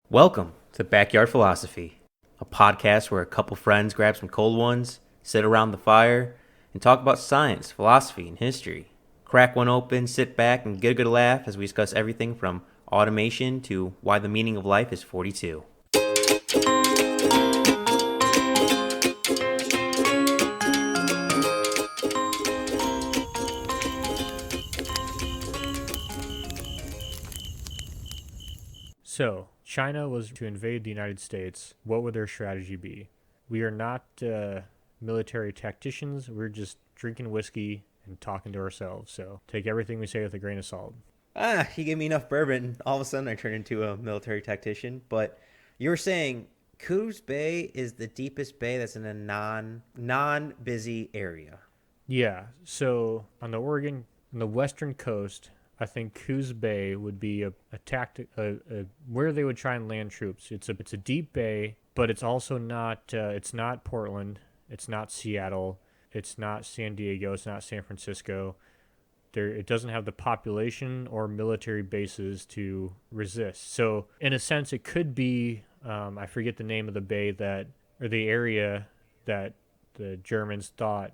Welcome to Backyard Philosophy, a podcast where a couple friends grab some cold ones, sit around the fire, and talk about science, philosophy, and history. Crack one open, sit back, and get a good laugh as we discuss everything from automation to why the meaning of life is 42. So, China was to invade the United States. What would their strategy be? We are not military tacticians. We're just drinking whiskey and talking to ourselves. So, take everything we say with a grain of salt. You gave me enough bourbon, all of a sudden I turned into a military tactician. But you were saying Coos Bay is the deepest bay that's in a non busy area. Yeah. So, on the western coast, I think Coos Bay would be a tactic, where they would try and land troops. It's a deep bay, but it's also not. It's not Portland. It's not Seattle. It's not San Diego. It's not San Francisco. It doesn't have the population or military bases to resist. So in a sense, it could be I forget the name of the bay that or the area that the Germans thought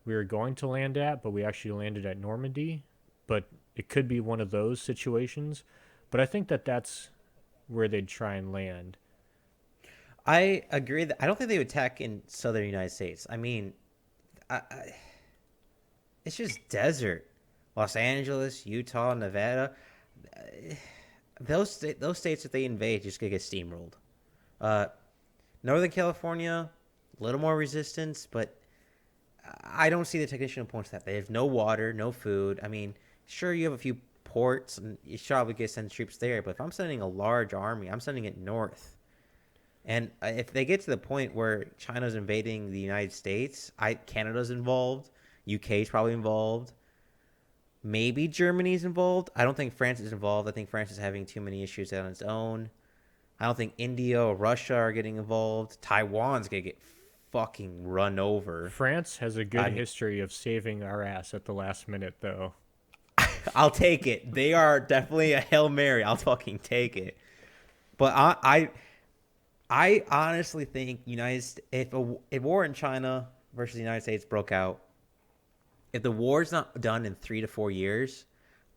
we were going to land at, but we actually landed at Normandy. But it could be one of those situations. But I think that that's where they'd try and land. I agree that I don't think they would attack in southern United States. I mean, it's just desert. Los Angeles, Utah, Nevada, those states that they invade just gonna get steamrolled. Uh, Northern California, a little more resistance, but I don't see the technician points that they have no water, no food. I mean, sure you have a few ports and you should probably get send troops there, but if I'm sending a large army, I'm sending it north. And if they get to the point where China's invading the United States, Canada's involved, UK's probably involved. Maybe Germany's involved. I don't think France is involved. I think France is having too many issues on its own. I don't think India or Russia are getting involved. Taiwan's going to get fucking run over. France has a good history of saving our ass at the last minute, though. I'll take it. They are definitely a Hail Mary. I'll fucking take it. But I honestly think if war in China versus the United States broke out, if the war's not done in 3 to 4 years,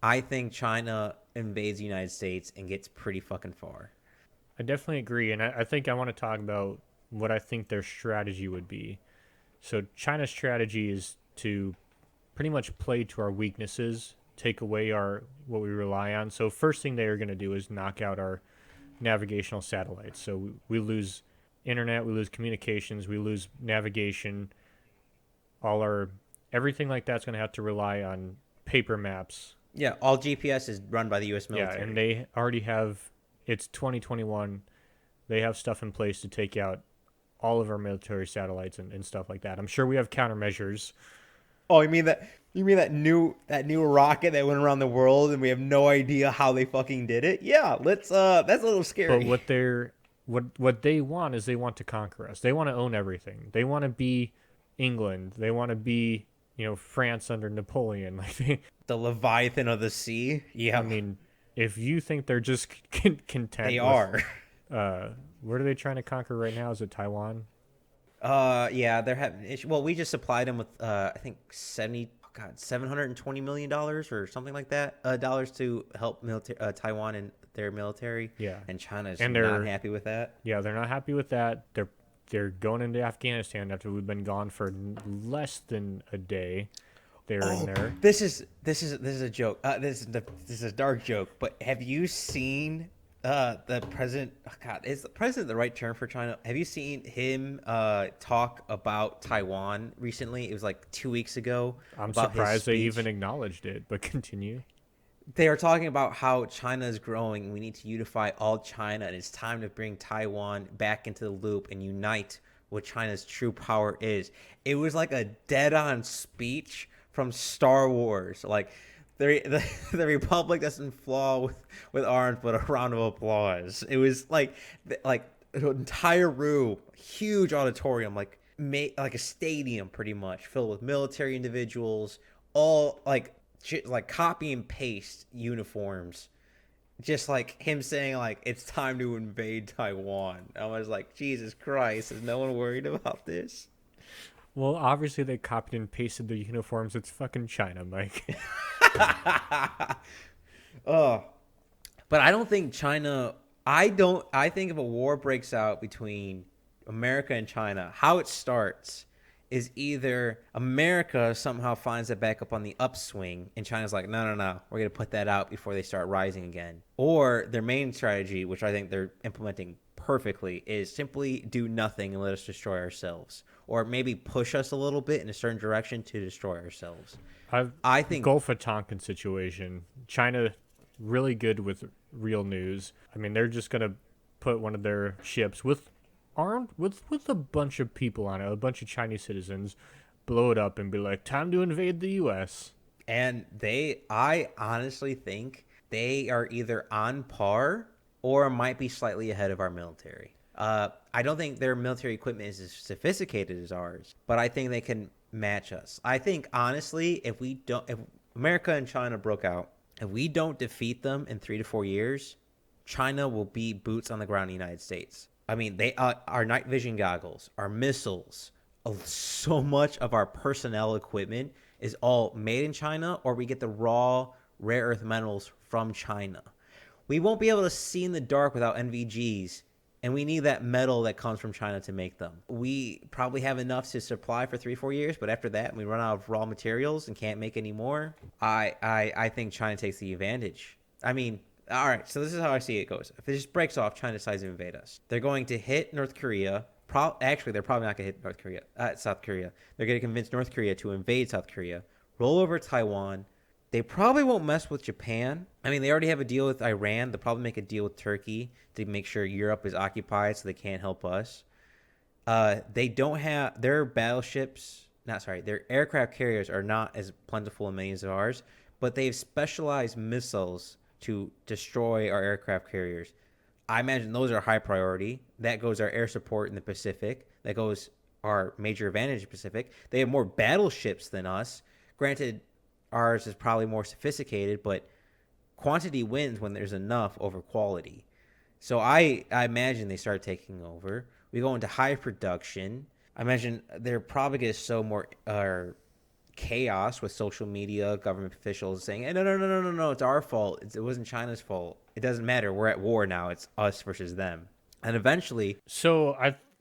I think China invades the United States and gets pretty fucking far. I definitely agree, and I think I want to talk about what I think their strategy would be. So China's strategy is to pretty much play to our weaknesses, take away our what we rely on. So first thing they are going to do is knock out our navigational satellites. So we lose internet, we lose communications, we lose navigation. Everything like that's going to have to rely on paper maps. Yeah, all GPS is run by the U.S. military. Yeah, and they already have. It's 2021. They have stuff in place to take out all of our military satellites and stuff like that. I'm sure we have countermeasures. Oh, you mean that? You mean that new rocket that went around the world and we have no idea how they fucking did it? Yeah, let's. That's a little scary. But what they want is they want to conquer us. They want to own everything. They want to be England. They want to be France under Napoleon. Like the Leviathan of the sea. Yeah, I mean, if you think they're just content, they are. What are they trying to conquer right now? Is it Taiwan? Yeah, they're having issue. Well, we just supplied them with I think $720 million or something like that dollars to help Taiwan and their military. Yeah, and China's not happy with that. Yeah, they're not happy with that. They're going into Afghanistan after we've been gone for less than a day. They're in there. This is a joke. This is a dark joke. But have you seen the president? Oh God, is the president the right term for China? Have you seen him talk about Taiwan recently? It was like 2 weeks ago. I'm surprised they even acknowledged it. But continue. They are talking about how China is growing. We need to unify all China, and it's time to bring Taiwan back into the loop and unite what China's true power is. It was like a dead-on speech from Star Wars. Like the Republic doesn't flaw with arms, but a round of applause. It was like an entire room, huge auditorium, like a stadium, pretty much filled with military individuals, all like copy and paste uniforms Just like him saying like it's time to invade Taiwan. I was like, Jesus Christ, is no one worried about this? Well, obviously they copied and pasted their uniforms. It's fucking China, Mike. Oh, but I don't think China. I don't. I think if a war breaks out between America and China, how it starts is either America somehow finds it back up on the upswing, and China's like, no, no, no, we're gonna put that out before they start rising again. Or their main strategy, which I think they're implementing perfectly, is simply do nothing and let us destroy ourselves, or maybe push us a little bit in a certain direction to destroy ourselves. I've I think Gulf of Tonkin situation. China really good with real news. I mean, they're just gonna put one of their ships with armed with a bunch of people on it, a bunch of Chinese citizens, blow it up and be like, "Time to invade the U.S." And I honestly think they are either on par or might be slightly ahead of our military. I don't think their military equipment is as sophisticated as ours, but I think they can match us. I think honestly, if America and China broke out, if we don't defeat them in 3 to 4 years, China will be boots on the ground in the United States. I mean, they our night vision goggles, our missiles, so much of our personnel equipment is all made in China, or we get the raw rare earth metals from China. We won't be able to see in the dark without NVGs, and we need that metal that comes from China to make them. We probably have enough to supply for 3 4 years, but after that, we run out of raw materials and can't make any more. I think China takes the advantage. I mean, all right, so this is how I see it goes. If it just breaks off, China decides to invade us. They're going to hit North Korea. Actually, they're probably not going to hit South Korea. They're going to convince North Korea to invade South Korea, roll over Taiwan. They probably won't mess with Japan. I mean, they already have a deal with Iran. They'll probably make a deal with Turkey to make sure Europe is occupied so they can't help us. They don't have their battleships. Not sorry, their aircraft carriers are not as plentiful and many as ours, but they have specialized missiles to destroy our aircraft carriers. I imagine those are high priority. That goes our air support in the Pacific. That goes our major advantage in the Pacific. They have more battleships than us. Granted, ours is probably more sophisticated, but quantity wins when there's enough over quality. So I imagine they start taking over. We go into high production. I imagine they're probably going to sow more chaos with social media, government officials saying, hey, no, no, no, no, no, no, it's our fault. It wasn't China's fault. It doesn't matter. We're at war now. It's us versus them. And eventually, So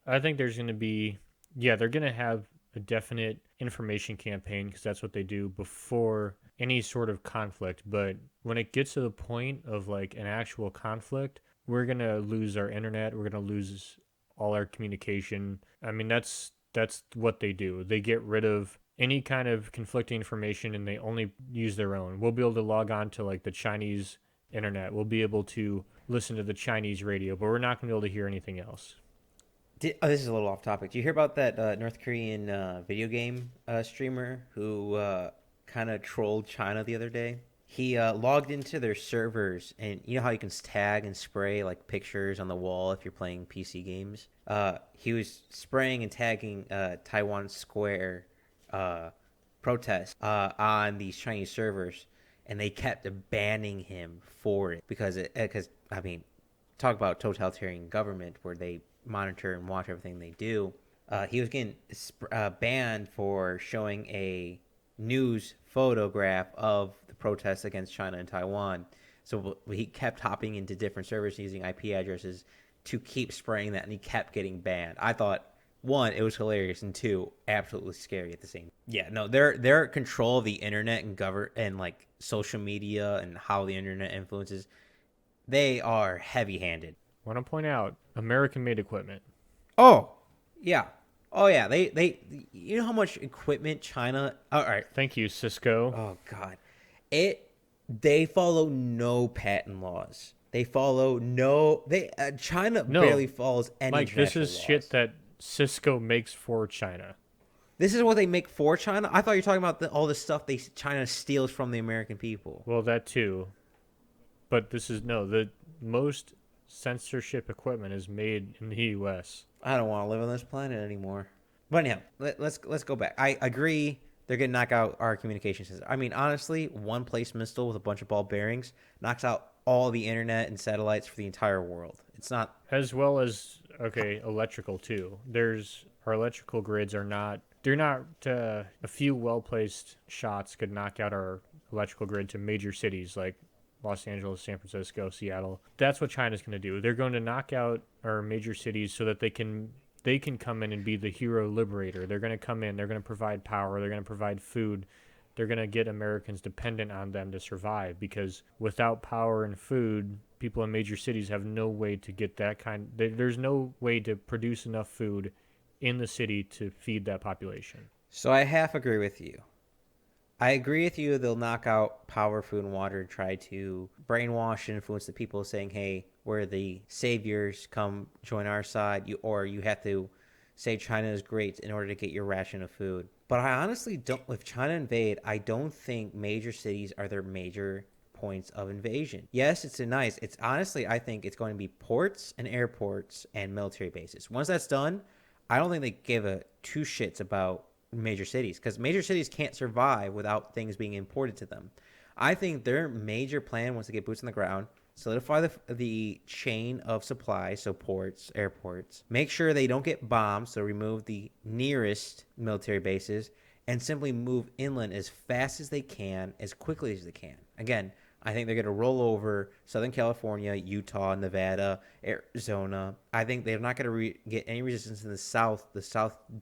I think there's going to be, yeah, they're going to have a definite information campaign because that's what they do before any sort of conflict. But when it gets to the point of like an actual conflict, we're going to lose our internet. We're going to lose all our communication. I mean, that's what they do. They get rid of any kind of conflicting information and they only use their own. We'll be able to log on to like the Chinese internet. We'll be able to listen to the Chinese radio, but we're not going to be able to hear anything else. this is a little off topic. Do you hear about that North Korean video game streamer who kind of trolled China the other day? He logged into their servers, and you know how you can tag and spray like pictures on the wall if you're playing PC games. He was spraying and tagging Taiwan Square protests on these Chinese servers, and they kept banning him for it because I mean, talk about totalitarian government where they monitor and watch everything they do. He was getting banned for showing a news photograph of the protests against China and Taiwan. So he kept hopping into different servers using IP addresses to keep spraying that, and he kept getting banned. I thought, one, it was hilarious, and two, absolutely scary at the same. Yeah, no, their control of the internet and like social media and how the internet influences, they are heavy-handed. I want to point out American-made equipment. Oh, yeah. Oh yeah, they you know how much equipment China. All right. Thank you, Cisco. Oh god, they follow no patent laws. They follow no. China No, barely follows any. Mike, this is laws. shit that Cisco makes for China. This is what they make for China. I thought you were talking about all the stuff China steals from the American people. Well, that too. But this is the most censorship equipment is made in the U.S. I don't want to live on this planet anymore. But anyhow, let's go back. I agree. They're going to knock out our communication system. I mean, honestly, one place missile with a bunch of ball bearings knocks out all the internet and satellites for the entire world. It's not. As well as, okay, electrical too. There's our electrical grids are not. They're not. A few well placed shots could knock out our electrical grid to major cities like Los Angeles, San Francisco, Seattle. That's what China's going to do. They're going to knock out our major cities so that they can come in and be the hero liberator. They're going to come in. They're going to provide power. They're going to provide food. They're going to get Americans dependent on them to survive, because without power and food, people in major cities have no way to get that kind. There's no way to produce enough food in the city to feed that population. So I half agree with you. I agree with you. They'll knock out power, food, and water, try to brainwash and influence the people, saying, "Hey, we're the saviors. Come join our side." Or you have to say China is great in order to get your ration of food. But I honestly don't. If China invade, I don't think major cities are their major points of invasion. Yes, it's nice. It's honestly, I think it's going to be ports and airports and military bases. Once that's done, I don't think they give a two shits about major cities, because major cities can't survive without things being imported to them. I think their major plan, once they get boots on the ground, solidify the chain of supply, so ports, airports, make sure they don't get bombed, so remove the nearest military bases, and simply move inland as fast as they can, as quickly as they can. Again, I think they're going to roll over Southern California, Utah, Nevada, Arizona. I think they're not going to get any resistance in the South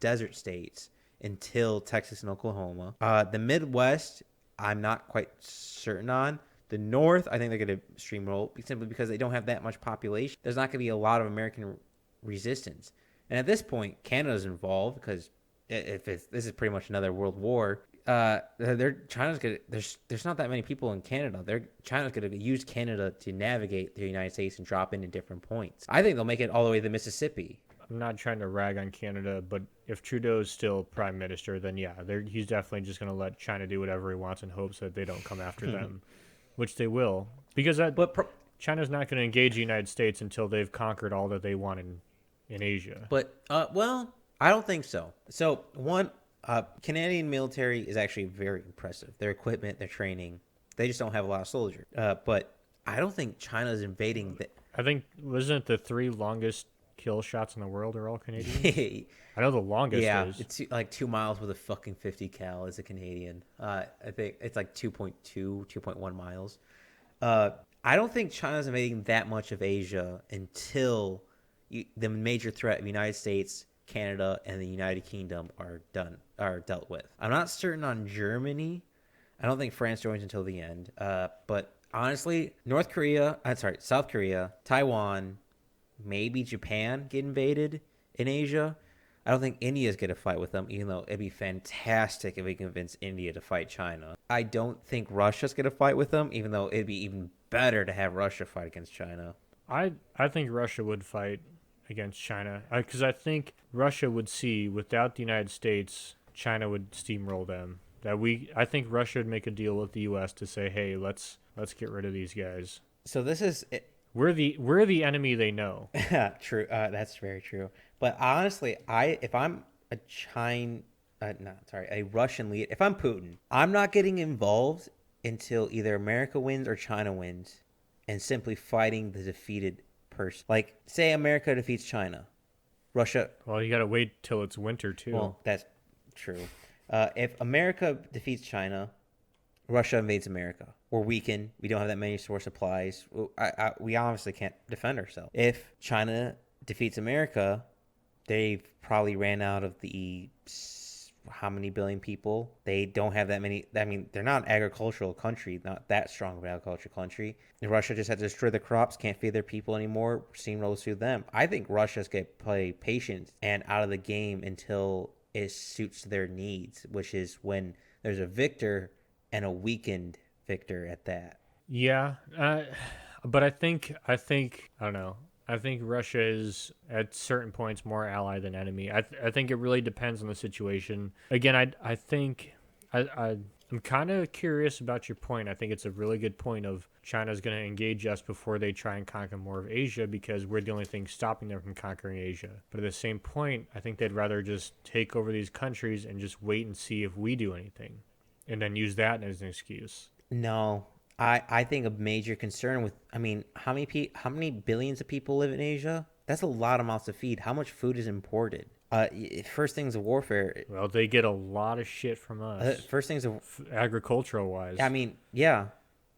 desert states, until Texas and Oklahoma. The Midwest, I'm not quite certain on. The North, I think they're going to steamroll simply because they don't have that much population. There's not going to be a lot of American resistance. And at this point, Canada's involved, because this is pretty much another world war. China's gonna. There's not that many people in Canada. China's gonna use Canada to navigate the United States and drop in different points. I think they'll make it all the way to Mississippi. I'm not trying to rag on Canada, but if Trudeau's still prime minister, then yeah, he's definitely just going to let China do whatever he wants in hopes that they don't come after them, which they will, because China's not going to engage the United States until they've conquered all that they want in Asia. But well, I don't think so. So one, Canadian military is actually very impressive. Their equipment, their training, they just don't have a lot of soldiers. But I don't think China's invading. I think, wasn't it the 3 longest kill shots in the world are all Canadian? I know the longest is. It's like 2 miles with a fucking 50 cal is a Canadian. I think it's like 2.1 miles. I don't think China's invading that much of Asia until the major threat of the United States, Canada, and the United Kingdom are dealt with. I'm not certain on Germany. I don't think France joins until the end. But honestly, South Korea, Taiwan, maybe Japan get invaded in Asia. I don't think India's going to fight with them, even though it'd be fantastic if we convince India to fight China. I don't think Russia's going to fight with them, even though it'd be even better to have Russia fight against China. I think Russia would fight against China, because I think Russia would see, without the United States, China would steamroll them. I think Russia would make a deal with the U.S. to say, hey, let's get rid of these guys. So this is... We're the enemy they know. True. That's very true. But honestly, if I'm a Russian leader, if I'm Putin, I'm not getting involved until either America wins or China wins, and simply fighting the defeated person. Like, say America defeats China, Russia. Well, you gotta wait till it's winter too. Well, that's true. If America defeats China, Russia invades America. We're weakened. We don't have that many source supplies. We obviously can't defend ourselves. If China defeats America, they've probably ran out of the how many billion people. They don't have that many. I mean, they're not an agricultural country, not that strong of an agricultural country. And Russia just had to destroy the crops, can't feed their people anymore. Steamrolls through them. I think Russia's going to play patient and out of the game until it suits their needs, which is when there's a victor and a weakened victor at that. Yeah, but I think I don't know. I think Russia is at certain points more ally than enemy. I think it really depends on the situation. Again, I think I'm kind of curious about your point. I think it's a really good point of China's going to engage us before they try and conquer more of Asia, because we're the only thing stopping them from conquering Asia. But at the same point, I think they'd rather just take over these countries and just wait and see if we do anything, and then use that as an excuse. No, I think a major concern with, I mean, how many billions of people live in Asia? That's a lot of mouths to feed. How much food is imported? First things of warfare. Well, they get a lot of shit from us, First things of, agricultural I wise. mean, yeah,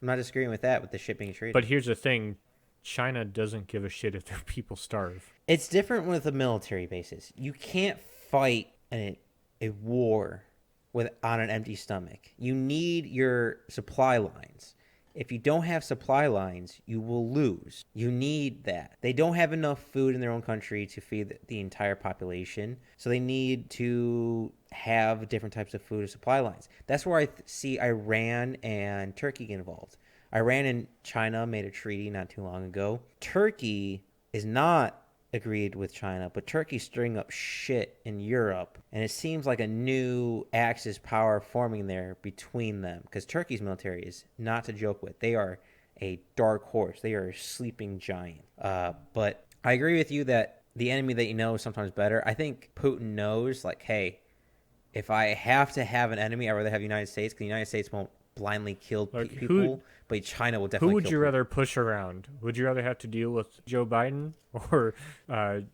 I'm not disagreeing with that with the shipping and But trading. here's the thing: China doesn't give a shit if their people starve. It's different with a military basis. You can't fight a war with on an empty stomach. You need your supply lines. If you don't have supply lines, you will lose. You need that. They don't have enough food in their own country to feed the entire population, so they need to have different types of food or supply lines. That's where I see Iran and Turkey get involved. Iran and China made a treaty not too long ago. Turkey is not agreed with China, but Turkey's stirring up shit in Europe, and it seems like a new Axis power forming there between them. Because Turkey's military is not to joke with; they are a dark horse. They are a sleeping giant. But I agree with you that the enemy that you know is sometimes better. I think Putin knows, like, hey, if I have to have an enemy, I'd rather have the United States because the United States won't blindly kill Like people, but China will who definitely would kill you Putin. rather push around? Would you rather have to deal with Joe Biden or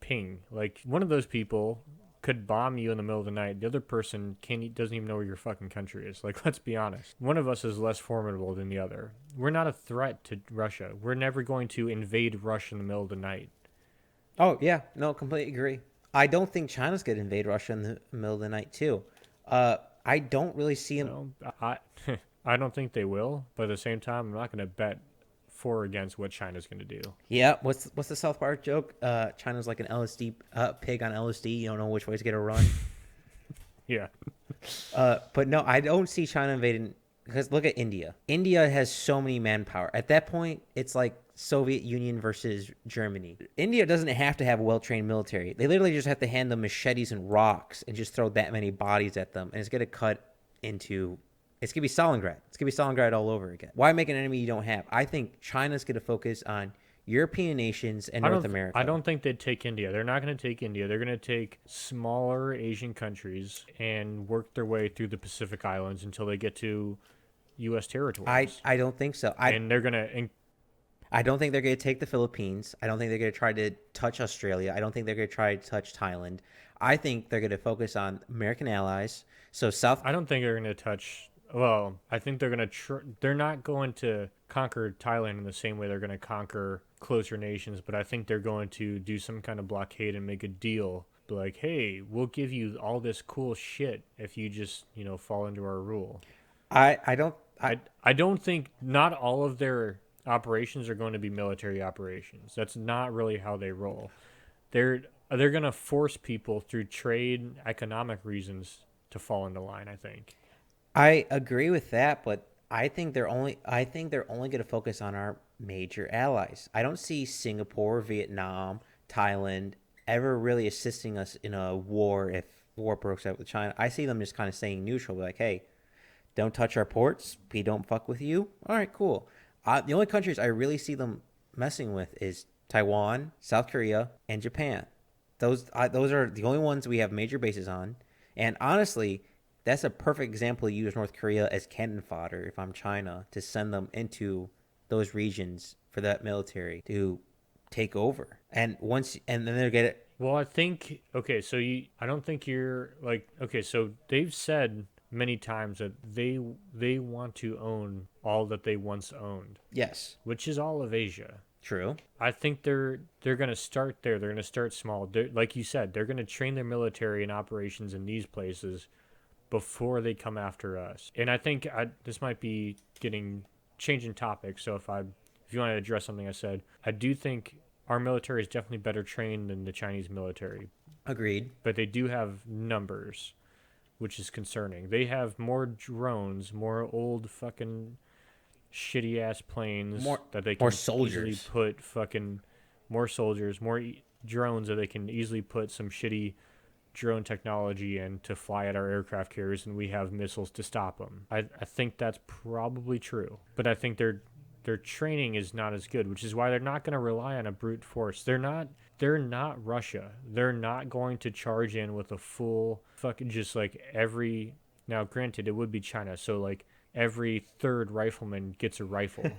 Ping? Like one of those people could bomb you in the middle of the night. The other person doesn't even know where your fucking country is. Like let's be honest. One of us is less formidable than the other. We're not a threat to Russia. We're never going to invade Russia in the middle of the night. Oh yeah, no, completely agree. I don't think China's gonna invade Russia in the middle of the night too. I don't really see him. Well, I I don't think they will, but at the same time, I'm not going to bet for or against what China's going to do. Yeah, what's the South Park joke? China's like an LSD pig on LSD. You don't know which way to get a run. Yeah. But no, I don't see China invading because look at India. India has so many manpower. At that point, it's like Soviet Union versus Germany. India doesn't have to have a well-trained military. They literally just have to hand them machetes and rocks and just throw that many bodies at them, and it's gonna cut into. It's gonna be Stalingrad. It's gonna be Stalingrad all over again. Why make an enemy you don't have? I think China's gonna focus on European nations and North I America. don't think they'd take India. They're not going to take India. They're going to take smaller Asian countries and work their way through the Pacific Islands until they get to U.S. territories. I don't think so. And they're going to. I don't think they're going to take the Philippines. I don't think they're going to try to touch Australia. I don't think they're going to try to touch Thailand. I think they're going to focus on American allies. So South. I don't think they're going to touch. Well, I think they're going to. They're not going to conquer Thailand in the same way they're going to conquer closer nations, but I think they're going to do some kind of blockade and make a deal. Be like, hey, we'll give you all this cool shit if you just, fall into our rule. I don't. I don't think not all of their operations are going to be military operations. That's not really how they roll. They're going to force people through trade, economic reasons to fall into line, I think. I agree with that, but I think they're only going to focus on our major allies. I don't see Singapore, Vietnam, Thailand ever really assisting us in a war if war breaks out with China. I see them just kind of staying neutral, like, hey, don't touch our ports. We don't fuck with you. All right, cool. The only countries I really see them messing with is Taiwan, South Korea, and Japan. Those are the only ones we have major bases on. And honestly, that's a perfect example to use North Korea as cannon fodder if I'm China to send them into those regions for that military to take over. And then they'll get it. Well, I think okay, so I don't think you're like okay, so they've said many times that they want to own all that they once owned, Yes, which is all of Asia. true. I think they're going to start there. They're going to start small. Like you said, they're going to train their military and operations in these places before they come after us. And I think this might be changing topics. So if you want to address something I said, I do think our military is definitely better trained than the Chinese military, Agreed. but they do have numbers, which is concerning. They have more drones, more old fucking shitty ass planes More that they more can easily soldiers. put fucking more soldiers, more drones that they can easily put some shitty drone technology in to fly at our aircraft carriers, and we have missiles to stop them. I think that's probably true, but I think their training is not as good, which is why they're not going to rely on a brute force. They're not Russia. They're not going to charge in with a full fucking just like every. Now, granted, it would be China, so like every third rifleman gets a rifle,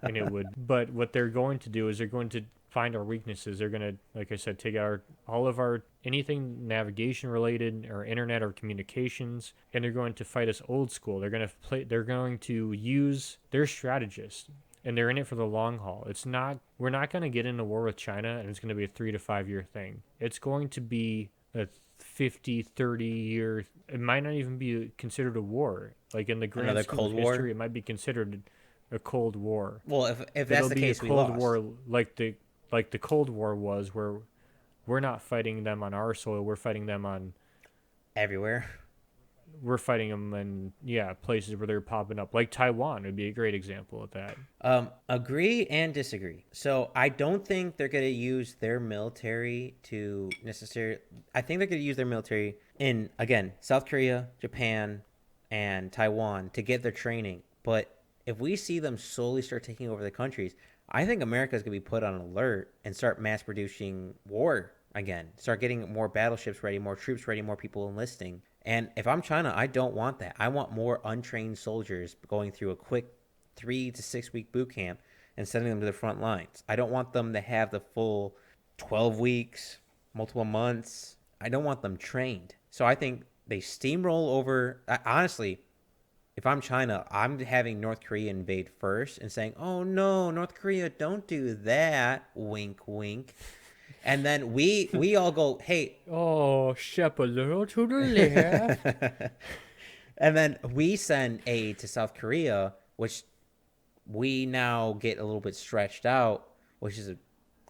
and it would. But what they're going to do is they're going to find our weaknesses. They're going to, like I said, take our all of our anything navigation related or internet or communications, and they're going to fight us old school. They're going to play. They're going to use their strategists, and they're in it for the long haul. It's not. We're not going to get into war with China, and it's going to be a 3 to 5 year thing. It's going to be a 50, 30-year. It might not even be considered a war. Like in the grand Another scheme Cold of War. history, it might be considered a Cold War. Well, if that's It'll the be a case, we Cold lost War like the Cold War was, where we're not fighting them on our soil. We're fighting them on. everywhere. We're fighting them in places where they're popping up. Like Taiwan would be a great example of that. Agree and disagree. So I don't think they're going to use their military to necessarily. I think they're going to use their military in, again, South Korea, Japan, and Taiwan to get their training. But if we see them slowly start taking over the countries, I think America is going to be put on alert and start mass producing war again. Start getting more battleships ready, more troops ready, more people enlisting. And if I'm China, I don't want that. I want more untrained soldiers going through a quick 3 to 6 week boot camp and sending them to the front lines. I don't want them to have the full 12 weeks, multiple months. I don't want them trained. So I think they steamroll over. Honestly, if I'm China, I'm having North Korea invade first and saying, "Oh no, North Korea, don't do that." Wink, wink. And then we all go, "Hey." Oh, step a little to the left. And then we send aid to South Korea, which we now get a little bit stretched out, which is a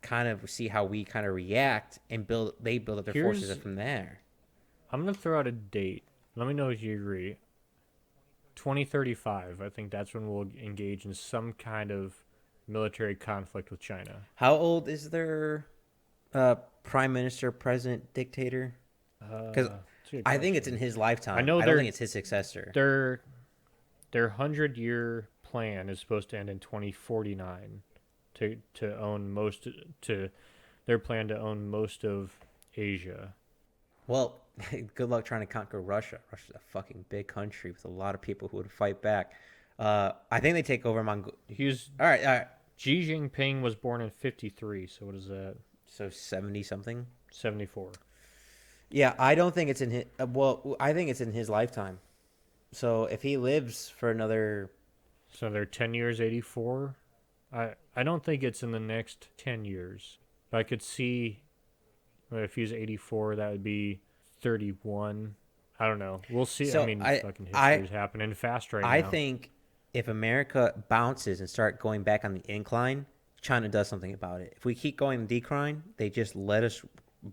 kind of see how we kind of react and they build up their forces from there. I'm going to throw out a date. Let me know if you agree. 2035, I think that's when we'll engage in some kind of military conflict with China. How old is their prime minister, president, dictator? Because I think it's in his lifetime. I don't think it's his successor. Their 100-year plan is supposed to end in 2049 to own their plan to own most of Asia. Well, good luck trying to conquer Russia. Russia's a fucking big country with a lot of people who would fight back. I think they take over Mongolia. All right. Xi Jinping was born in 53, so what is that? So 70 something? 74. Yeah, I don't think it's in his. I think it's in his lifetime. So if he lives for another. So they're 10 years, 84. I don't think it's in the next 10 years. I could see if he's 84, that would be 31. I don't know. We'll see. So fucking history is happening fast right now. I think if America bounces and start going back on the incline, China does something about it. If we keep going the decline, they just let us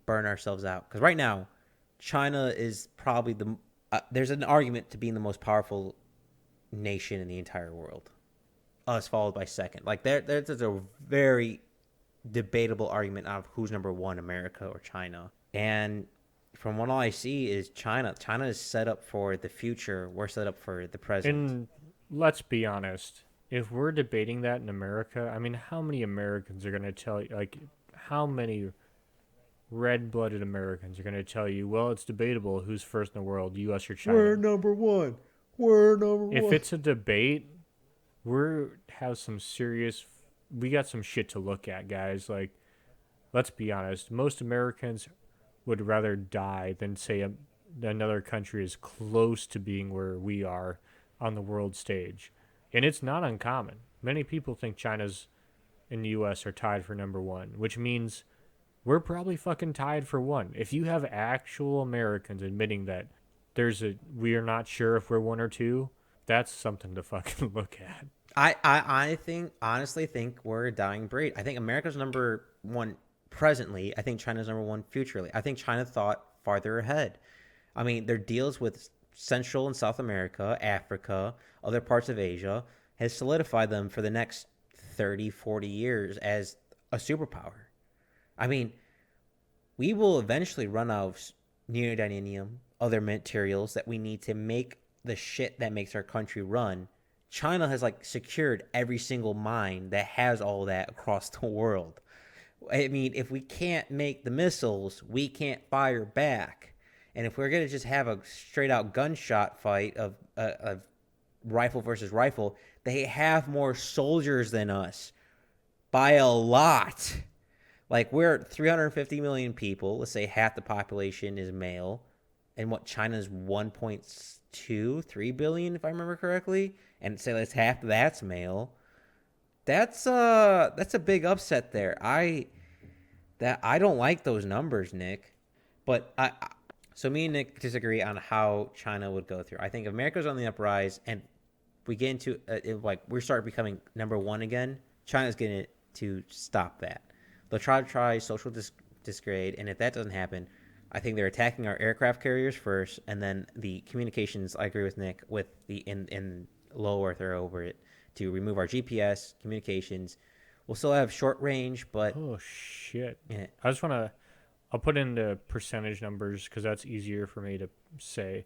burn ourselves out. Because right now, China is probably there's an argument to being the most powerful nation in the entire world. Us followed by second. Like there's a very debatable argument of who's number one, America or China. And from what I see is China. China is set up for the future. We're set up for the present. And let's be honest. If we're debating that in America, I mean, how many Americans are going to tell you, like, how many red-blooded Americans are going to tell you, well, it's debatable who's first in the world, U.S. or China? We're number one. We're number one. If it's a debate, we got some shit to look at, guys. Like, let's be honest. Most Americans would rather die than say another country is close to being where we are on the world stage. And it's not uncommon. Many people think China's and the U.S. are tied for number one, which means we're probably fucking tied for one. If you have actual Americans admitting that we are not sure if we're one or two, that's something to fucking look at. I honestly think we're a dying breed. I think America's number one presently. I think China's number one futurely. I think China thought farther ahead. I mean, their deals with Central and South America, Africa, other parts of Asia has solidified them for the next 30, 40 years as a superpower. I mean, we will eventually run out of neodymium, other materials that we need to make the shit that makes our country run. China has secured every single mine that has all that across the world. I mean, if we can't make the missiles, we can't fire back. And if we're going to just have a straight out gunshot fight of rifle versus rifle, they have more soldiers than us by a lot. Like we're 350 million people. Let's say half the population is male, and what China's 1.23 billion, if I remember correctly, and say that's half that's male. That's a big upset there. I don't like those numbers, Nick. But so me and Nick disagree on how China would go through. I think if America's on the uprise and we get into like we start becoming number one again, China's getting to stop that. They'll try social disgrade, and if that doesn't happen, I think they're attacking our aircraft carriers first, and then the communications. I agree with Nick with the in low Earth or over it to remove our GPS communications. We'll still have short range, but Oh shit! yeah, I just want to. I'll put in the percentage numbers because that's easier for me to say.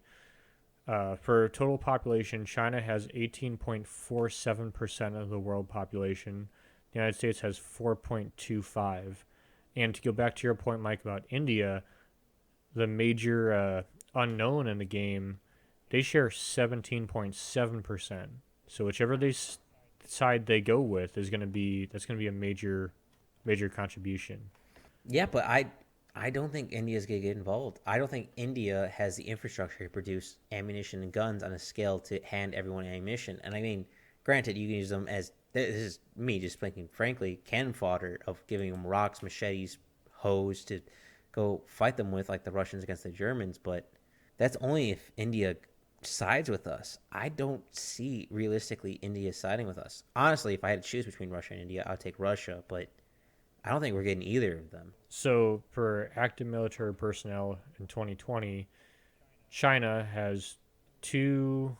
For total population, China has 18.47% of the world population. The United States has 4.25. And to go back to your point, Mike, about India, the major unknown in the game, they share 17.7%. So whichever side they go with is going to be a major contribution. yeah. But I don't think India's gonna get involved. I don't think India has the infrastructure to produce ammunition and guns on a scale to hand everyone ammunition. And I mean, granted, you can use them as this is me just thinking frankly, cannon fodder of giving them rocks, machetes, hose to go fight them with, like the Russians against the Germans. But that's only if India sides with us. I don't see realistically India siding with us. Honestly, if I had to choose between Russia and India, I'd take Russia. But I don't think we're getting either of them. So for active military personnel in 2020, China has two.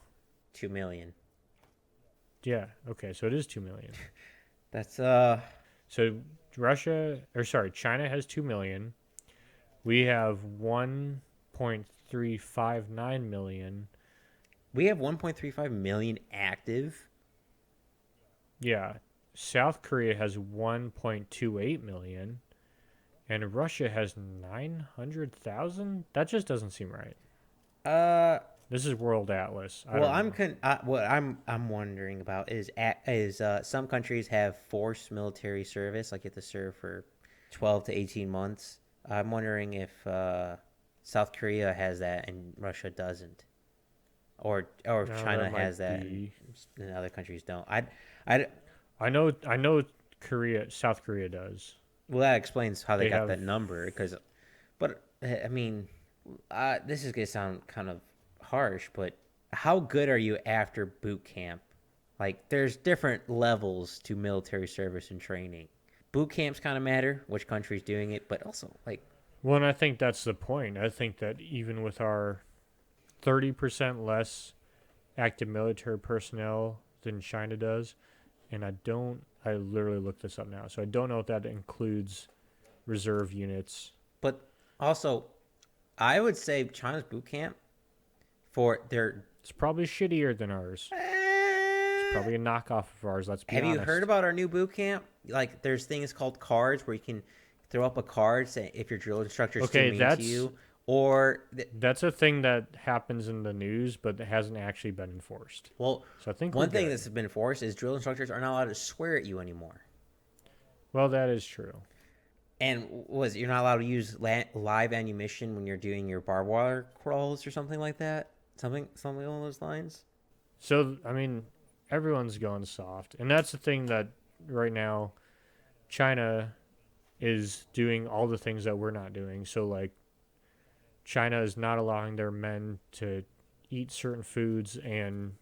2 million. Yeah, okay, so it is 2 million. That's So China has 2 million. We have 1.359 million. we have 1.35 million active. Yeah. South Korea has 1.28 million and Russia has 900,000. That just doesn't seem right. Uh, This is World Atlas. I well, don't know. what I'm wondering about is some countries have forced military service, like you have to serve for 12 to 18 months. I'm wondering if South Korea has that and Russia doesn't, or if No, China that has might that be. and other countries don't. I I know South Korea does. well, that explains how they They got have that number. Because, but I mean, this is gonna sound kind of harsh, but how good are you after boot camp? Like, there's different levels to military service and training. Boot camps kind of matter, which country's doing it, but also like, Well, and I think that's the point. I think that even with our 30% less active military personnel than China does, and I literally looked this up now, so I don't know if that includes reserve units. but also, I would say China's boot camp for their. It's probably shittier than ours. It's Eh, probably a knockoff of ours, let's be have you heard honest. about our new boot camp? Like, there's things called cards where you can throw up a card saying if your drill instructor is too Okay, mean to you, or that's a thing that happens in the news, but it hasn't actually been enforced. well, So I think we're one thing good. that's been enforced is drill instructors are not allowed to swear at you anymore. Well, that is true. And was you're not allowed to use live ammunition when you're doing your barbed wire crawls or something like that? Something along those lines. So, I mean, everyone's going soft. And that's the thing that right now China is doing all the things that we're not doing. So, like, China is not allowing their men to eat certain foods, and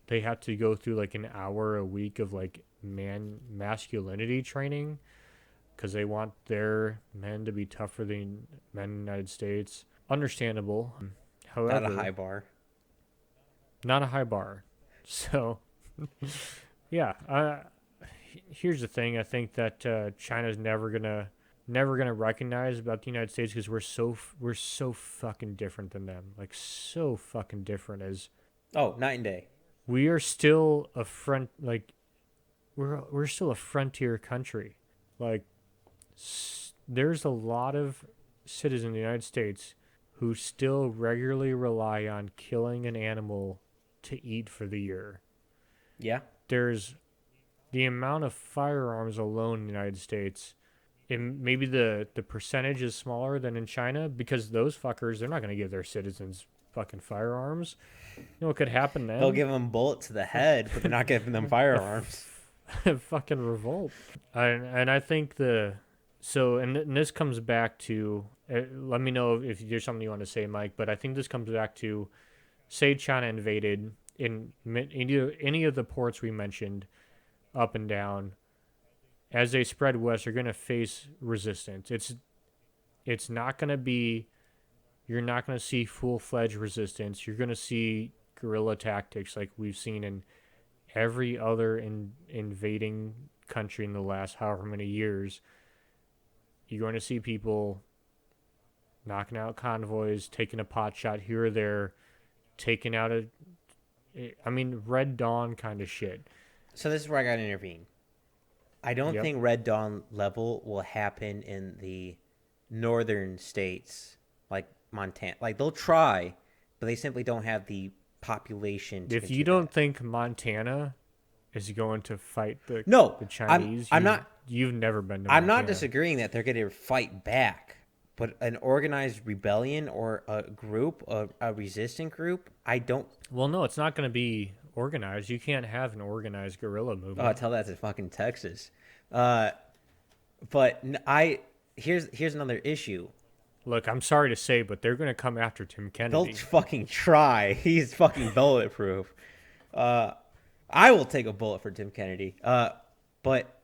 they have to go through like an hour a week of like masculinity training because they want their men to be tougher than men in the United States. Understandable. Not a high However, bar. not a high bar. So, yeah. Here's the thing. I think that China's never gonna recognize about the United States because we're so fucking different than them. Like so fucking different. As Oh, night and day. we are still a front. Like we're still a frontier country. Like there's a lot of citizens in the United States who still regularly rely on killing an animal to eat for the year. Yeah. There's the amount of firearms alone in the United States. And maybe the percentage is smaller than in China because those fuckers, they're not going to give their citizens fucking firearms. You know what could happen They'll then? give them bullets to the head, but they're not giving them firearms. Fucking revolt. And I think and this comes back to, let me know if there's something you want to say, Mike, but I think this comes back to, say China invaded in any of the ports we mentioned up and down. As they spread west, you're going to face resistance. It's not going to be, you're not going to see full-fledged resistance. You're going to see guerrilla tactics like we've seen in every other invading country in the last however many years. You're going to see people knocking out convoys, taking a pot shot here or there, taking out Red Dawn kind of shit. So this is where I got to intervene. I don't think Red Dawn level will happen in the northern states like Montana. Like they'll try, but they simply don't have the population. If you don't think Montana is going to fight the Chinese, I'm not. You've never been to I'm Montana. not disagreeing that they're going to fight back, but an organized rebellion or a group, a resistant group, I don't. Well, no, it's not going to be organized. You can't have an organized guerrilla movement. Oh, tell that to fucking Texas. Here's another issue. Look, I'm sorry to say, but they're going to come after Tim Kennedy. They'll fucking try. He's fucking bulletproof. I will take a bullet for Tim Kennedy. But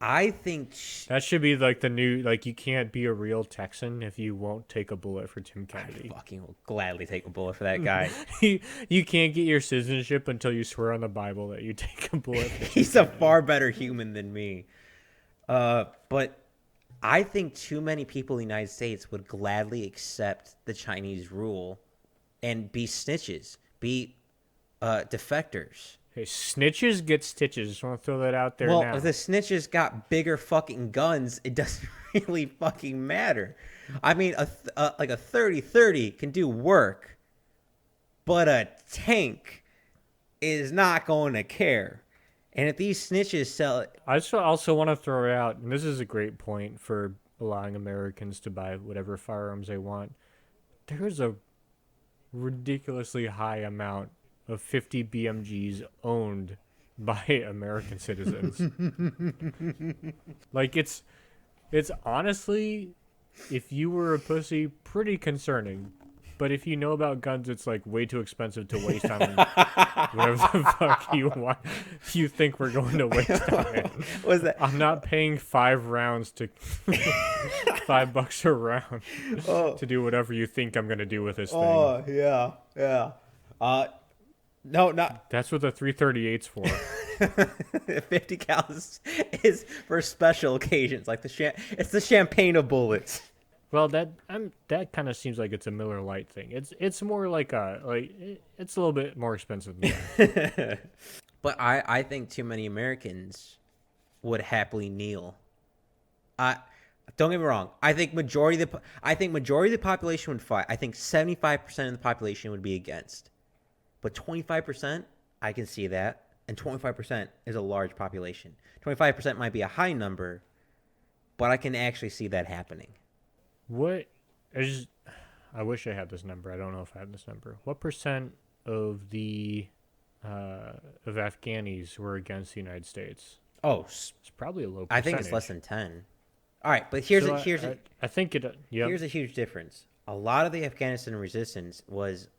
I think that should be like the new, like, you can't be a real Texan if you won't take a bullet for Tim Kennedy. I fucking will gladly take a bullet for that guy. You can't get your citizenship until you swear on the Bible that you take a bullet for Tim He's Kennedy. A far better human than me. But I think too many people in the United States would gladly accept the Chinese rule and be snitches, be defectors. Hey, snitches get stitches. Just want to throw that out there now. Well, if the snitches got bigger fucking guns, it doesn't really fucking matter. I mean, like a 30-30 can do work, but a tank is not going to care. And if these snitches sell it... I just also want to throw out, and this is a great point for allowing Americans to buy whatever firearms they want. There is a ridiculously high amount of 50 BMGs owned by American citizens. Like, it's honestly, if you were a pussy, pretty concerning. But if you know about guns, it's like way too expensive to waste on whatever the fuck you think we're going to waste on it. Was that? I'm not paying $5 to $5 a round to do whatever you think I'm going to do with this thing. Oh, yeah. No, not. That's what the 338's for. 50 cal is for special occasions, like it's the champagne of bullets. Well, that kind of seems like it's a Miller Lite thing. It's more like it's a little bit more expensive than that. But I think too many Americans would happily kneel. Don't get me wrong. I think majority of the population would fight. I think 75% of the population would be against. But 25%, I can see that. And 25% is a large population. 25% might be a high number, but I can actually see that happening. I wish I had this number. I don't know if I have this number. What percent of the of Afghanis were against the United States? Oh, it's probably a low percentage. I think it's less than 10. All right, but here's a huge difference. A lot of the Afghanistan resistance was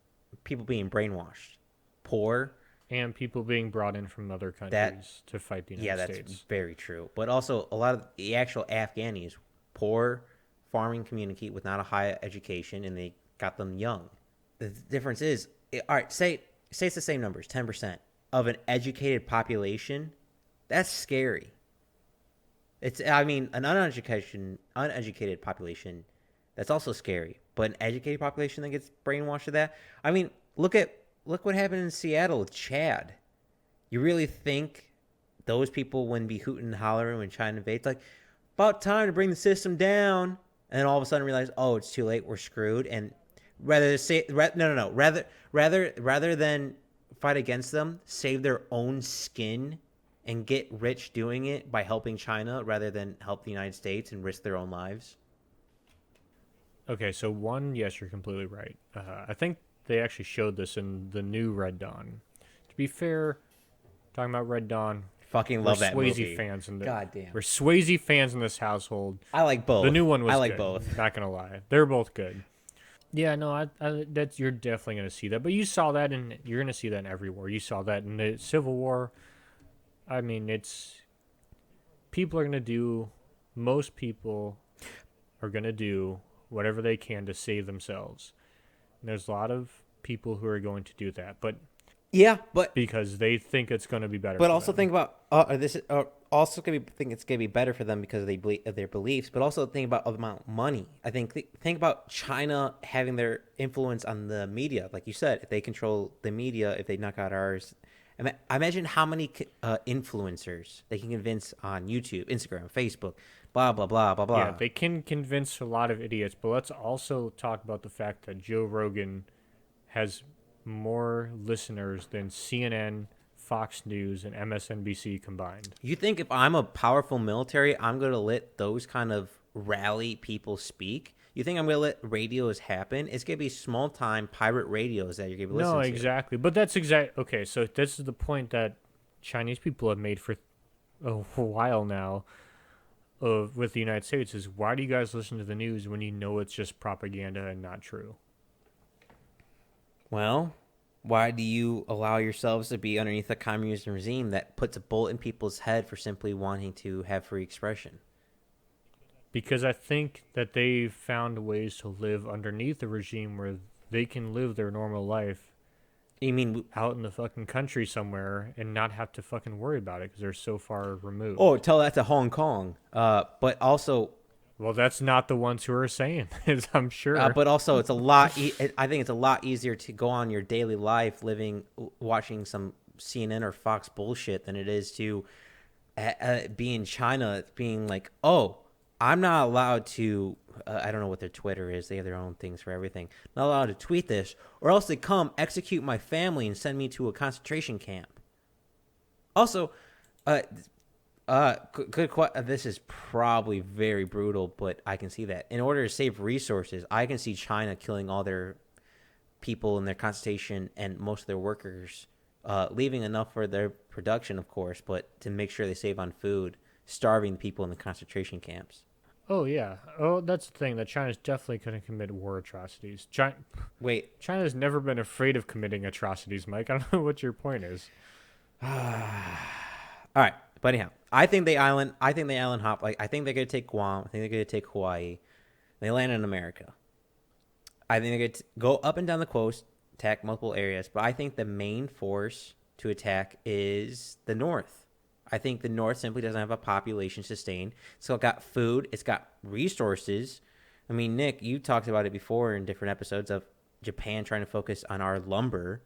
people being brainwashed, poor, and people being brought in from other countries to fight the United States. Yeah, that's very true. But also, a lot of the actual Afghanis, poor, farming community with not a high education, and they got them young. The difference is, all right, say it's the same numbers, 10% of an educated population. That's scary. An uneducated population, that's also scary. But an educated population that gets brainwashed to that. I mean, look what happened in Seattle with Chad. You really think those people wouldn't be hooting and hollering when China invades? Like, about time to bring the system down. And then all of a sudden realize, oh, it's too late, we're screwed. And rather than fight against them save their own skin and get rich doing it by helping China rather than help the United States and risk their own lives? Okay, so one, yes, you're completely right. I think they actually showed this in the new Red Dawn. To be fair, talking about Red Dawn, Fucking we're love that Swayze movie. fans in the God damn. we're Swayze fans in this household. I like The both. new one I was like good. both. Not gonna lie, they're both good. Yeah, no, that's you're definitely gonna see that. But you saw that, and you're gonna see that in every war. You saw that in the Civil War. I mean, it's people are gonna do. Most people are gonna do whatever they can to save themselves. And there's a lot of people who are going to do that, but Yeah, but because they think it's going to be better but for also them. think about this is also gonna be think it's gonna be better for them because of their beliefs. But also think about the amount of money. I think about China having their influence on the media, like you said. If they control the media, if they knock out ours, I imagine how many influencers they can convince on YouTube, Instagram, Facebook, blah blah blah blah Yeah, blah. they can convince a lot of idiots, but let's also talk about the fact that Joe Rogan has more listeners than CNN, Fox News, and MSNBC combined. You think if I'm a powerful military, I'm going to let those kind of rally people speak? You think I'm going to let radios happen? It's going to be small time pirate radios that you're going to be No, listening to. exactly. But that's exact. Okay, so this is the point that Chinese people have made for a while now of with the United States is why do you guys listen to the news when you know it's just propaganda and not true? Well, why do you allow yourselves to be underneath a communist regime that puts a bullet in people's head for simply wanting to have free expression? Because I think that they've found ways to live underneath a regime where they can live their normal life You mean, out in the fucking country somewhere and not have to fucking worry about it because they're so far oh, removed. tell that to Hong Kong. Well, that's not the ones who are saying this, I'm sure. But also, it's a lot. I think it's a lot easier to go on your daily life living, watching some CNN or Fox bullshit than it is to be in China, being like, oh, I'm not allowed to. I don't know what their Twitter is. They have their own things for everything. Not allowed to tweet this, or else they come execute my family and send me to a concentration camp. Also, uh, good. This is probably very brutal, but I can see that. In order to save resources, I can see China killing all their people in their concentration and most of their workers, leaving enough for their production, of course, but to make sure they save on food, starving people in the concentration camps. Oh, yeah. Oh, that's the thing, that China's definitely going to commit war atrocities. Wait, China's never been afraid of committing atrocities, Mike. I don't know what your point is. all right, but anyhow, I think the island. I think the island hop. Like I think they're gonna take Guam. I think they're gonna take Hawaii. They land in America. I think they're gonna go up and down the coast, attack multiple areas. But I think the main force to attack is the North. I think the North simply doesn't have a population sustained. So it got food. It's got resources. I mean, Nick, you talked about it before in different episodes of Japan trying to focus on our lumber.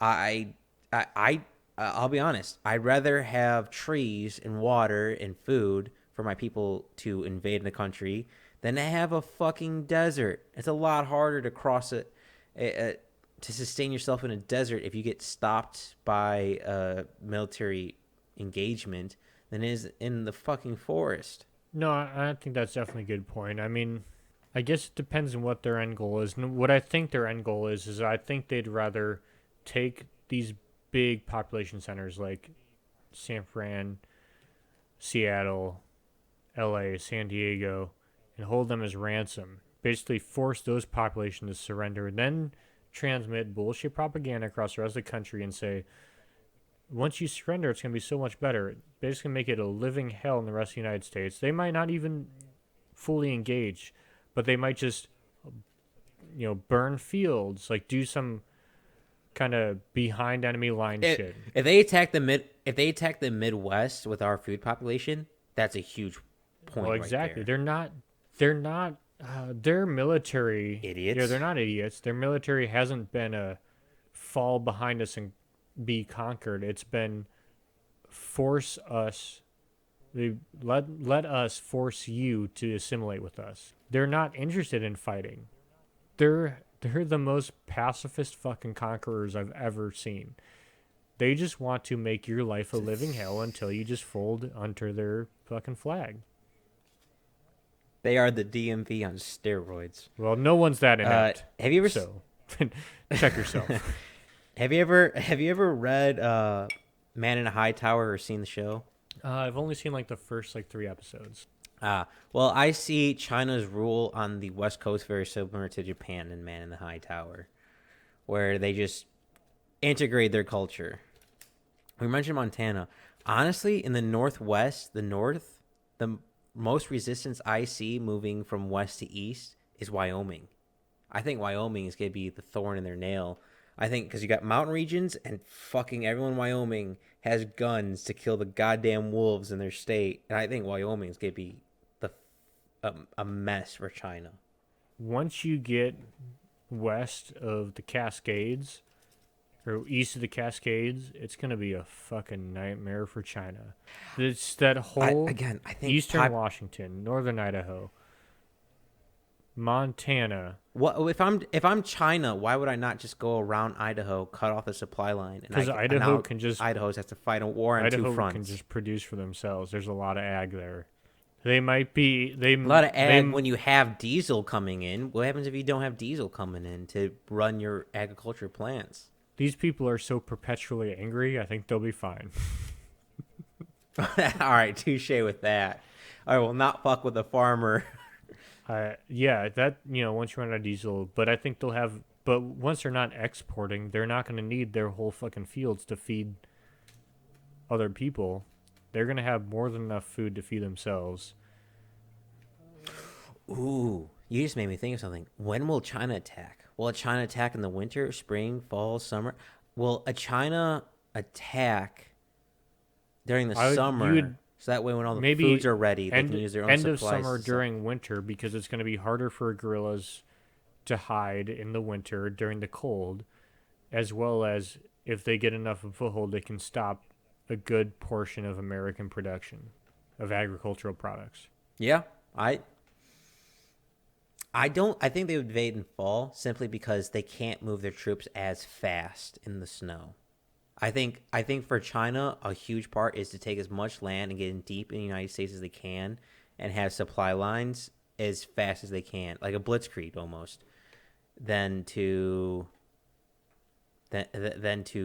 I, I'll be honest. I'd rather have trees and water and food for my people to invade the country than to have a fucking desert. It's a lot harder to cross it, to sustain yourself in a desert if you get stopped by a military engagement than it is in the fucking forest. No, I think that's definitely a good point. I mean, I guess it depends on what their end goal is. And what I think their end goal is I think they'd rather take these big population centers like San Fran, Seattle, LA, San Diego, and hold them as ransom. Basically, force those populations to surrender, and then transmit bullshit propaganda across the rest of the country and say, once you surrender, it's going to be so much better. Basically, make it a living hell in the rest of the United States. They might not even fully engage, but they might just, burn fields, like do some kind of behind enemy line shit. If they attack the Midwest with our food population, that's a huge point. Well, exactly. Right there. Their military Idiots. Yeah, they're not idiots. Their military hasn't been a fall behind us and be conquered. It's been force us. They let us force you to assimilate with us. They're not interested in fighting. They're They're the most pacifist fucking conquerors I've ever seen. They just want to make your life a living hell until you just fold under their fucking flag. They are the DMV on steroids. Well, no one's that inept. Have you ever So, check yourself. have you ever read Man in a High Tower or seen the show? I've only seen like the first like 3 episodes. Well, I see China's rule on the West Coast very similar to Japan and Man in the High Tower, where they just integrate their culture. We mentioned Montana. Honestly, in the Northwest, the most resistance I see moving from west to east is Wyoming. I think Wyoming is going to be the thorn in their nail. I think because you got mountain regions and fucking everyone in Wyoming has guns to kill the goddamn wolves in their state. And I think Wyoming is going to be a mess for China. Once you get west of the Cascades or east of the Cascades, it's gonna be a fucking nightmare for China. It's that whole I think eastern Washington, northern Idaho, Montana. What if I'm China? Why would I not just go around Idaho, cut off the supply line? Because Idaho can just Idaho's has to fight a war on two fronts. can just produce for themselves. There's a lot of ag there. They might be A lot of ag when you have diesel coming in. What happens if you don't have diesel coming in to run your agriculture plants? These people are so perpetually angry. I think they'll be fine. All right, touche with that. I will not fuck with a farmer. Yeah, that once you run out of diesel, but I think they'll have. But once they're not exporting, they're not going to need their whole fucking fields to feed other people. They're going to have more than enough food to feed themselves. Ooh, you just made me think of something. When will China attack? Will China attack in the winter, spring, fall, summer? Will a China attack during the summer? So that way when all the foods are ready, they can use their own supplies. End of summer during winter, because it's going to be harder for guerrillas to hide in the winter during the cold, as well as if they get enough of a foothold, they can stop a good portion of American production of agricultural products. Yeah, I think they would invade in fall simply because they can't move their troops as fast in the snow. I think for China, a huge part is to take as much land and get in deep in the United States as they can and have supply lines as fast as they can, like a blitzkrieg almost, than to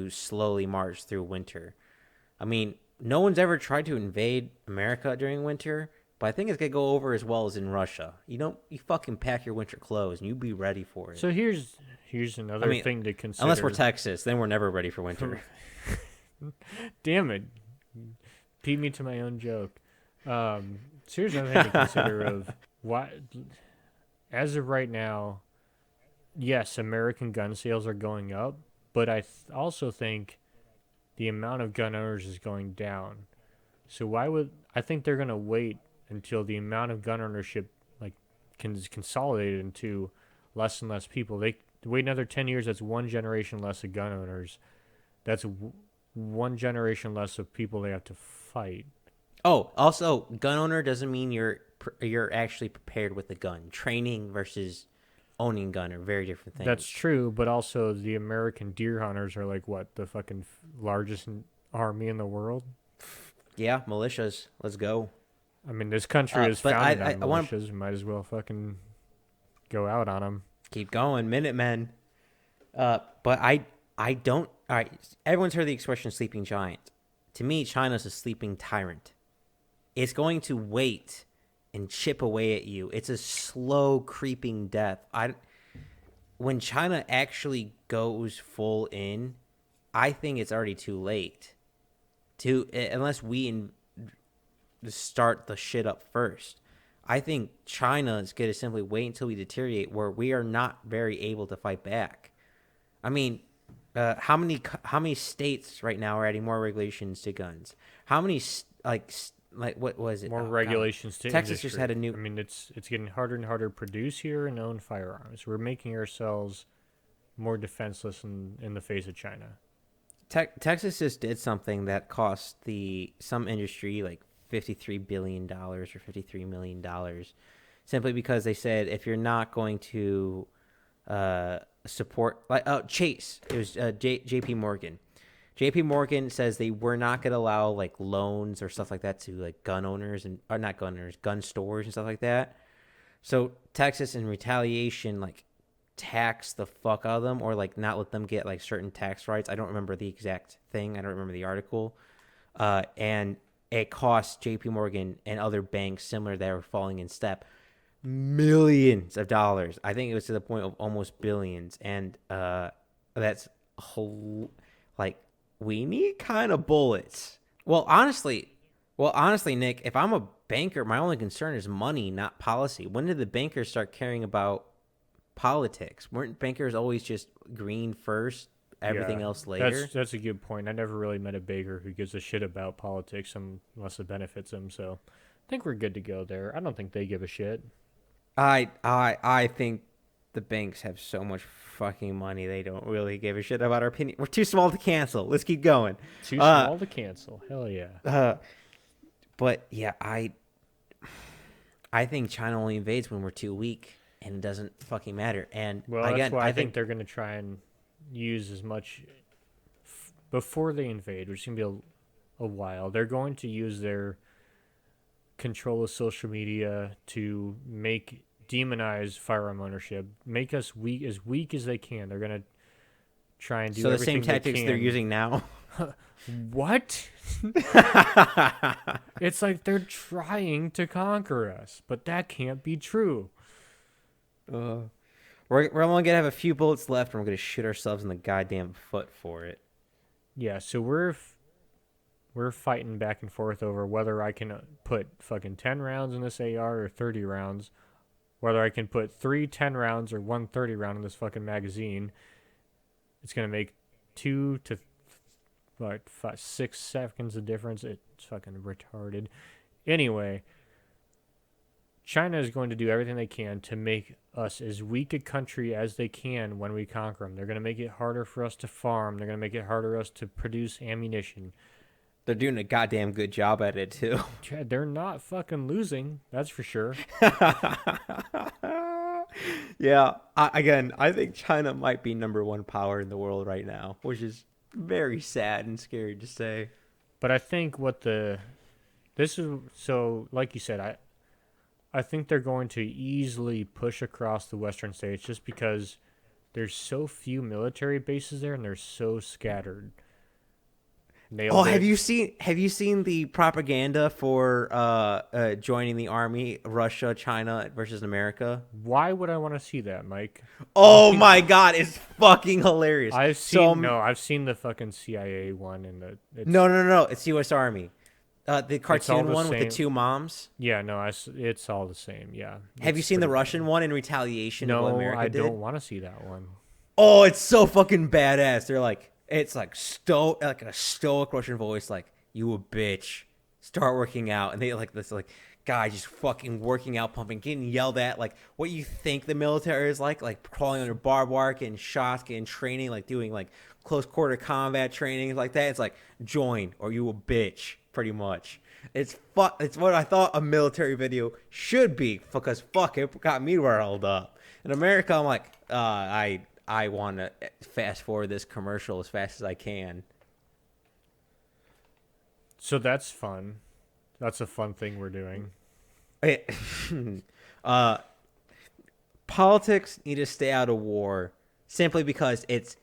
slowly march through winter. I mean, no one's ever tried to invade America during winter, but I think it's going to go over as well as in Russia. You fucking pack your winter clothes and you be ready for it. So here's another thing to consider. Unless we're Texas, then we're never ready for winter. Damn it. Beat me to my own joke. So here's another thing to consider of why, as of right now, yes, American gun sales are going up, but I also think the amount of gun owners is going down. So I think they're going to wait until the amount of gun ownership can consolidate into less and less people. They wait another 10 years, that's one generation less of gun owners. That's one generation less of people they have to fight. Oh, also, gun owner doesn't mean you're actually prepared with a gun. Training versus owning a gun are very different things. That's true, but also the American deer hunters are the fucking largest army in the world. Yeah, militias. Let's go. I mean, this country is founded on militias. Might as well fucking go out on them. Keep going, Minutemen. But I don't. All right, everyone's heard the expression "sleeping giant." To me, China's a sleeping tyrant. It's going to wait and chip away at you. It's a slow creeping death. When China actually goes full in, I think it's already too late. Unless we start the shit up first. I think China is going to simply wait until we deteriorate where we are not very able to fight back. I mean, how many states right now are adding more regulations to guns? How many what was it? More regulations to Texas industry. Just had a new. I mean, it's getting harder and harder to produce here and own firearms. We're making ourselves more defenseless in the face of China. Texas just did something that cost some industry like $53 billion or $53 million, simply because they said if you're not going to support, like Chase. It was J.P. Morgan. J.P. Morgan says they were not going to allow like loans or stuff like that to like gun owners and or not gun owners, gun stores and stuff like that. So Texas, in retaliation, like tax the fuck out of them or like not let them get like certain tax rights. I don't remember the exact thing. I don't remember the article. And it cost J.P. Morgan and other banks similar that were falling in step millions of dollars. I think it was to the point of almost billions. And that's whole like we need kind of bullets. Well, honestly, Nick, if I'm a banker, my only concern is money, not policy. When did the bankers start caring about politics? Weren't bankers always just green first, everything else later? That's a good point. I never really met a baker who gives a shit about politics unless it benefits them. So I think we're good to go there. I don't think they give a shit. I think the banks have so much fucking money they don't really give a shit about our opinion. We're too small to cancel. Let's keep going. Too small to cancel. Hell yeah. But yeah, I think China only invades when we're too weak, and it doesn't fucking matter. And Well, again, that's why I I think think they're going to try and use as much before they invade, which is going to be a while. They're going to use their control of social media to demonize firearm ownership, make us weak as they can. They're going to try and do so. The everything same tactics they they're can. using now. What? It's like they're trying to conquer us, but that can't be true. Uh, we're only gonna have a few bullets left, and we're gonna shoot ourselves in the goddamn foot for it. Yeah, so we're fighting back and forth over whether I can put fucking 10 rounds in this AR or 30 rounds, whether I can put 3 10 rounds or 1 30 round in this fucking magazine. It's going to make 2 to 6 seconds of difference. It's fucking retarded. Anyway, China is going to do everything they can to make us as weak a country as they can when we conquer them. They're going to make it harder for us to farm. They're going to make it harder for us to produce ammunition. They're doing a goddamn good job at it too. They're not fucking losing, that's for sure. Yeah, I think China might be number one power in the world right now, which is very sad and scary to say. But I think this is so like you said, I think they're going to easily push across the western states just because there's so few military bases there and they're so scattered. Have you seen the propaganda for joining the army? Russia, China versus America. Why would I want to see that, Mike? Oh my god, it's fucking hilarious. I've seen the fucking CIA one and No, it's U.S. Army. The cartoon one with the same. two moms. Yeah, no, it's all the same. Yeah. Have you seen the Russian one in retaliation of what No, America I did? don't want to see that one. Oh, it's so fucking badass. They're like, it's like like a stoic Russian voice, like, you a bitch, start working out. And they like this like guy just fucking working out, pumping, getting yelled at, like what you think the military is like crawling under barbed wire, getting shots, getting training, like doing like close quarter combat training like that. It's like, join or you a bitch, pretty much. It's what I thought a military video should be, because fuck, it got me riled up. In America, I'm like, I want to fast forward this commercial as fast as I can. So that's fun. That's a fun thing we're doing. Politics need to stay out of war simply because it's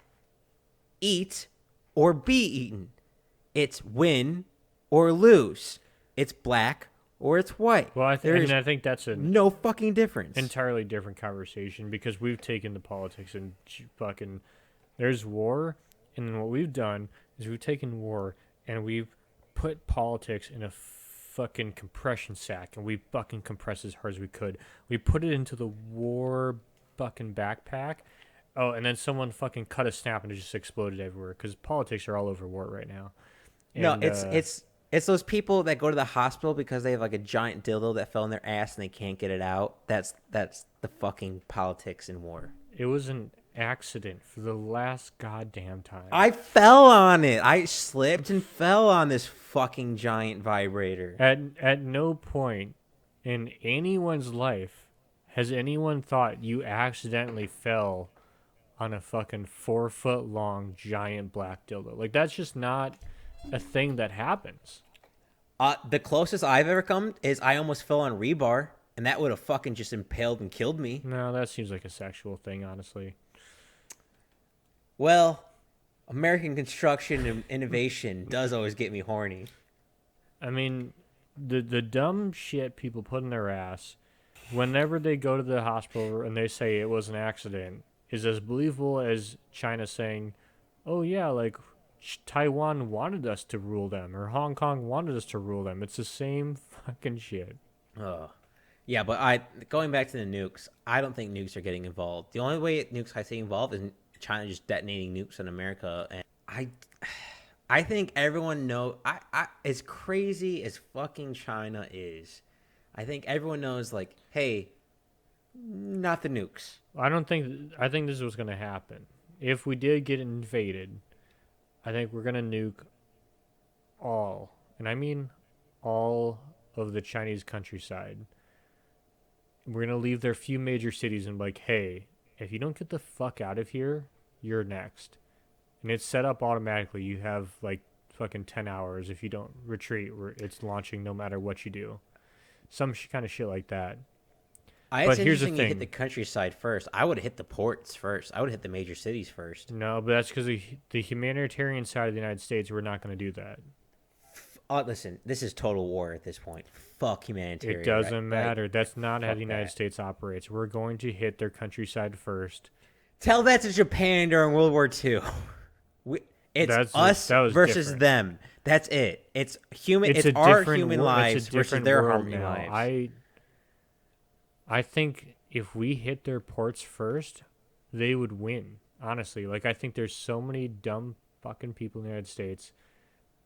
eat or be eaten. It's win or lose. It's black or it's white. Well, I think that's no fucking difference. Entirely different conversation, because we've taken the politics and fucking there's war, and then what we've done is we've taken war and we've put politics in a fucking compression sack, and we fucking compressed as hard as we could. We put it into the war fucking backpack. Oh, and then someone fucking cut a snap and it just exploded everywhere, because politics are all over war right now. And, no, it's those people that go to the hospital because they have like a giant dildo that fell in their ass and they can't get it out. That's the fucking politics in war. It was an accident for the last goddamn time. I fell on it. I slipped and fell on this fucking giant vibrator. At no point in anyone's life Has anyone thought you accidentally fell on a fucking 4 foot long giant black dildo? Like, that's just not a thing that happens. The closest I've ever come is I almost fell on rebar, and that would have fucking just impaled and killed me. No, that seems like a sexual thing, honestly. Well, American construction and innovation does always get me horny. I mean, the dumb shit people put in their ass whenever they go to the hospital and they say it was an accident is as believable as China saying, "Oh yeah, like Taiwan wanted us to rule them or Hong Kong wanted us to rule them." It's the same fucking shit. Ugh. Yeah, but I going back to the nukes, I don't think nukes are getting involved. The only way nukes I see involved is China just detonating nukes in America, and I think everyone know. I as crazy as fucking China is, I think everyone knows. Like, hey, not the nukes. I think this is what's gonna happen. If we did get invaded, I think we're gonna nuke all, and I mean all of the Chinese countryside. We're gonna leave their few major cities and be like, hey, if you don't get the fuck out of here, you're next. And it's set up automatically. You have like fucking 10 hours if you don't retreat, where it's launching no matter what you do. Some kind of shit like that. It's But here's the interesting you hit thing. the countryside first. I would have hit the ports first. I would hit the major cities first. No, but that's because the humanitarian side of the United States, we're not going to do that. Listen, this is total war at this point. Fuck humanitarian. It doesn't right? matter. That's not how Fuck the United that. States operates. We're going to hit their countryside first. Tell that to Japan during World War II. It's us that was versus different. them. That's it. It's human. It's a our different human wor- lives it's a versus different their world harmony now. lives. I think if we hit their ports first, they would win. Honestly, like I think there's so many dumb fucking people in the United States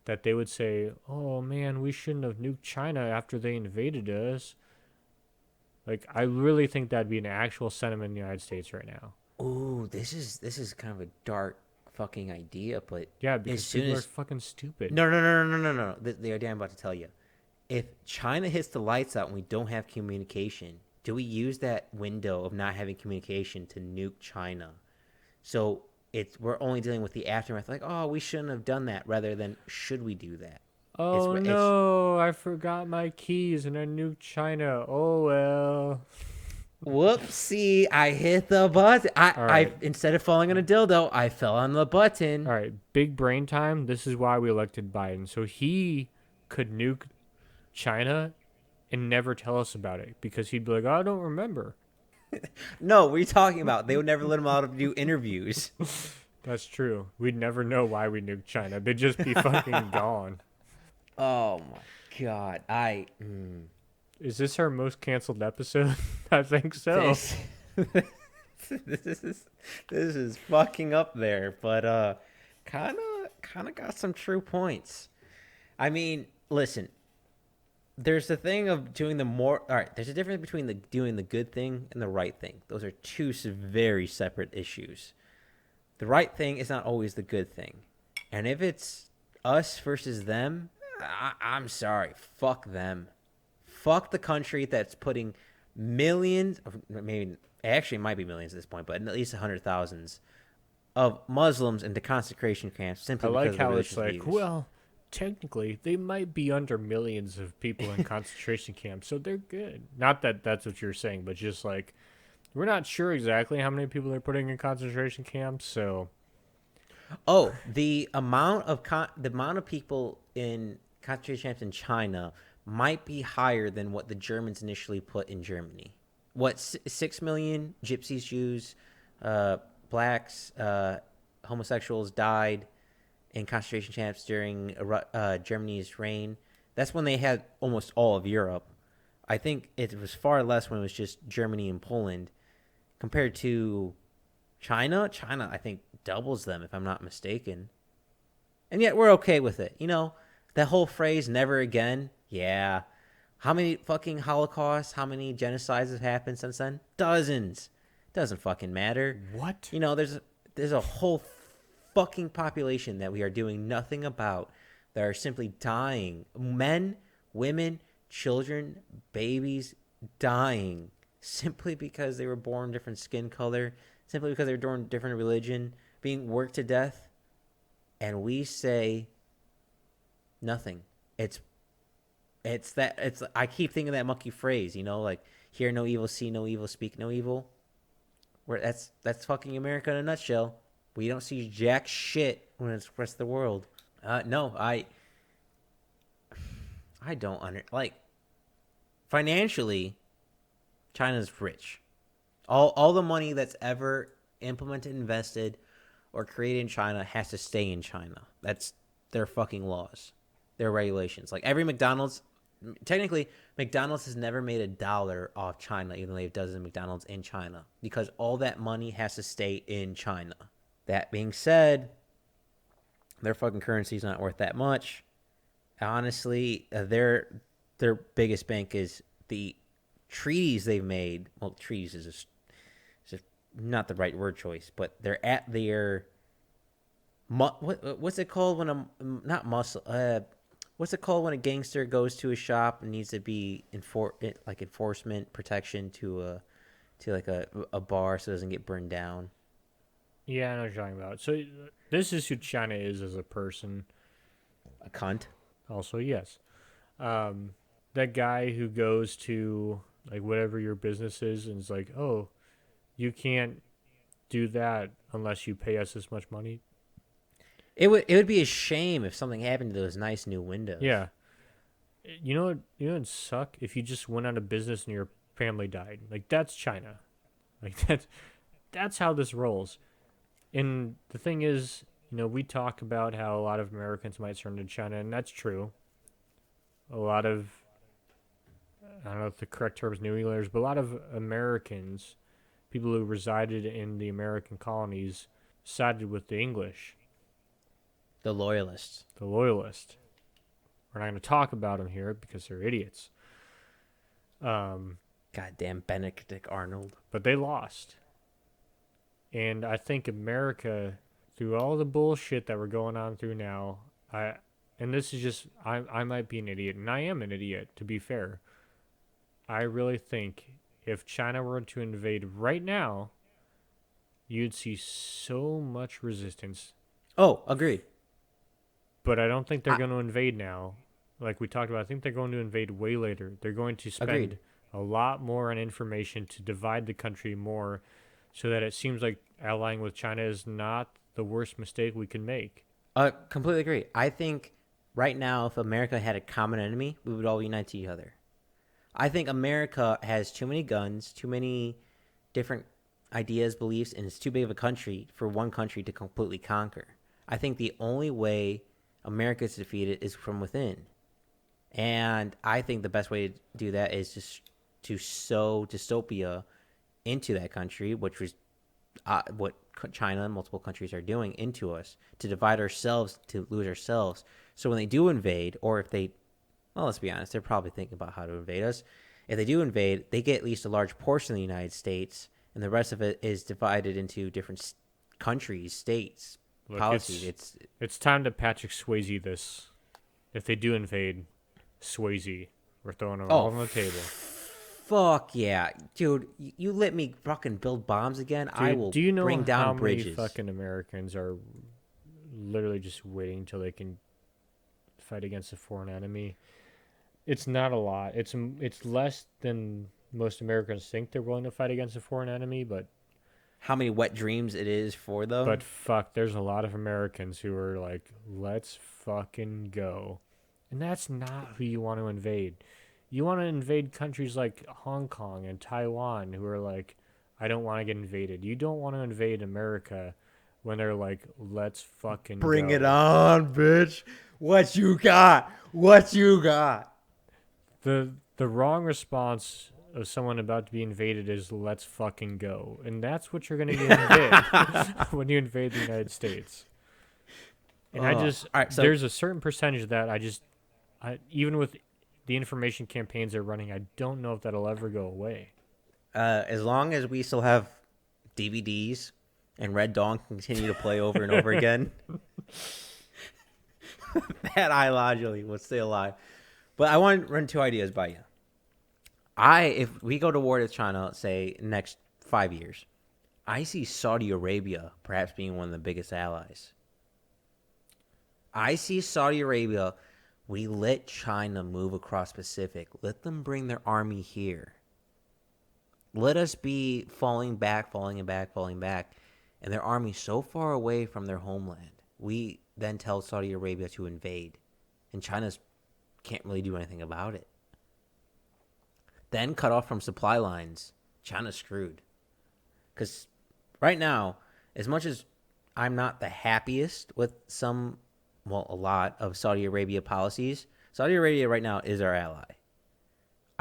that they would say, "Oh man, we shouldn't have nuked China after they invaded us." Like I really think that'd be an actual sentiment in the United States right now. Ooh, this is kind of a dark fucking idea, but Yeah, as because soon people are as fucking stupid. no. The idea I'm about to tell you. If China hits the lights out and we don't have communication, do we use that window of not having communication to nuke China? So we're only dealing with the aftermath, like, oh, we shouldn't have done that, rather than should we do that? Oh It's no, I forgot my keys and I nuked China. Oh well. whoopsie, I hit the button. All I right. instead of falling on a dildo, I fell on the button. All right, big brain time. This is why we elected Biden. So he could nuke China and never tell us about it because he'd be like, "I don't remember." No, what are you talking about? They would never let him out to do interviews. That's true. We'd never know why we nuked China. They'd just be fucking gone. Oh my god, Is this our most canceled episode? I think so. this, this is this is fucking up there, but kind of got some true points. I mean, listen, there's the thing of doing the more. All right, there's a difference between doing the good thing and the right thing. Those are two very separate issues. The right thing is not always the good thing, and if it's us versus them, I'm sorry, fuck them. Fuck the country that's putting millions, of, maybe actually it might be millions at this point, but at least 100,000s of Muslims into concentration camps I simply like because of their how it's religious like, views. well, technically, they might be under millions of people in concentration camps, so they're good. Not that that's what you're saying, but just like, we're not sure exactly how many people they're putting in concentration camps, so Oh, the amount of people in concentration camps in China might be higher than what the Germans initially put in Germany. What 6 million gypsies, Jews, blacks, homosexuals died in concentration camps during Germany's reign. That's when they had almost all of Europe. I think it was far less when it was just Germany and Poland compared to China. China, I think, doubles them if I'm not mistaken. And yet we're okay with it. You know, that whole phrase, never again. Yeah. How many fucking holocausts, how many genocides have happened since then? Dozens. Doesn't fucking matter. what? You know, there's a whole fucking population that we are doing nothing about that are simply dying. Men, women, children, babies dying simply because they were born different skin color, simply because they were born different religion, being worked to death, and we say nothing. It's it's I keep thinking of that monkey phrase, like hear no evil, see no evil, speak no evil. Where that's fucking America in a nutshell. We don't see jack shit when it's the rest of the world. No, I don't like financially. China's rich. All the money that's ever implemented, invested, or created in China has to stay in China. That's their fucking laws, their regulations. Like every McDonald's, technically, McDonald's has never made $1 off China, even though they've done McDonald's in China, because all that money has to stay in China. That being said, their fucking currency is not worth that much. Honestly, their biggest bank is the treaties they've made. Well, treaties is just not the right word choice, but they're at their what's it called when a not muscle what's it called when a gangster goes to a shop and needs to be enforcement protection to like a bar so it doesn't get burned down. Yeah, I know what you're talking about. So this is who China is as a person. A cunt. Also, yes. That guy who goes to like whatever your business is and is like, oh, you can't do that unless you pay us this much money. It would be a shame if something happened to those nice new windows. Yeah. It'd suck if you just went out of business and your family died. Like that's China. Like that's how this rolls. And the thing is, we talk about how a lot of Americans might turn to China, and that's true. A lot of, I don't know if the correct term is New Englanders, but a lot of Americans, people who resided in the American colonies, sided with the English. The loyalists. The loyalists. We're not going to talk about them here because they're idiots. Goddamn Benedict Arnold. But they lost. And I think America, through all the bullshit that we're going on through now, and this is just, I might be an idiot, and I am an idiot, to be fair. I really think if China were to invade right now, you'd see so much resistance. Oh, agreed. But I don't think they're going to invade now. Like we talked about, I think they're going to invade way later. They're going to spend a lot more on information to divide the country more so that it seems like allying with China is not the worst mistake we can make. Completely agree. I think right now, if America had a common enemy, we would all unite to each other. I think America has too many guns, too many different ideas, beliefs, and it's too big of a country for one country to completely conquer. I think the only way America is defeated is from within. And I think the best way to do that is just to sow dystopia into that country, which was what China and multiple countries are doing into us, to divide ourselves, to lose ourselves. So when they do invade, or if they, well, let's be honest, they're probably thinking about how to invade us. If they do invade, they get at least a large portion of the United States, and the rest of it is divided into different countries, states, policies. It's time to Patrick Swayze this. If they do invade, Swayze, we're throwing it all on the table. Fuck yeah, dude! You let me fucking build bombs again. Dude, I will bring down bridges. Do you know how many fucking Americans are literally just waiting until they can fight against a foreign enemy? It's not a lot. It's less than most Americans think they're willing to fight against a foreign enemy, but how many wet dreams it is for them. But fuck, there's a lot of Americans who are like, let's fucking go. And that's not who you want to invade. You want to invade countries like Hong Kong and Taiwan who are like, I don't want to get invaded. You don't want to invade America when they're like, let's fucking bring it on, bitch. What you got? What you got? The wrong response of someone about to be invaded is let's fucking go. And that's what you're going to get when you invade the United States. And there's a certain percentage that even with the information campaigns they're running, I don't know if that'll ever go away. As long as we still have DVDs and Red Dawn continue to play over and over again, that ideology will stay alive. But I want to run two ideas by you. if we go to war with China, let's say next 5 years, I see Saudi Arabia perhaps being one of the biggest allies. I see Saudi Arabia. We let China move across Pacific. Let them bring their army here. Let us be falling back, and their army so far away from their homeland. We then tell Saudi Arabia to invade, and China can't really do anything about it. Then cut off from supply lines. China's screwed. Because right now, as much as I'm not the happiest with a lot of Saudi Arabia policies, Saudi Arabia right now is our ally.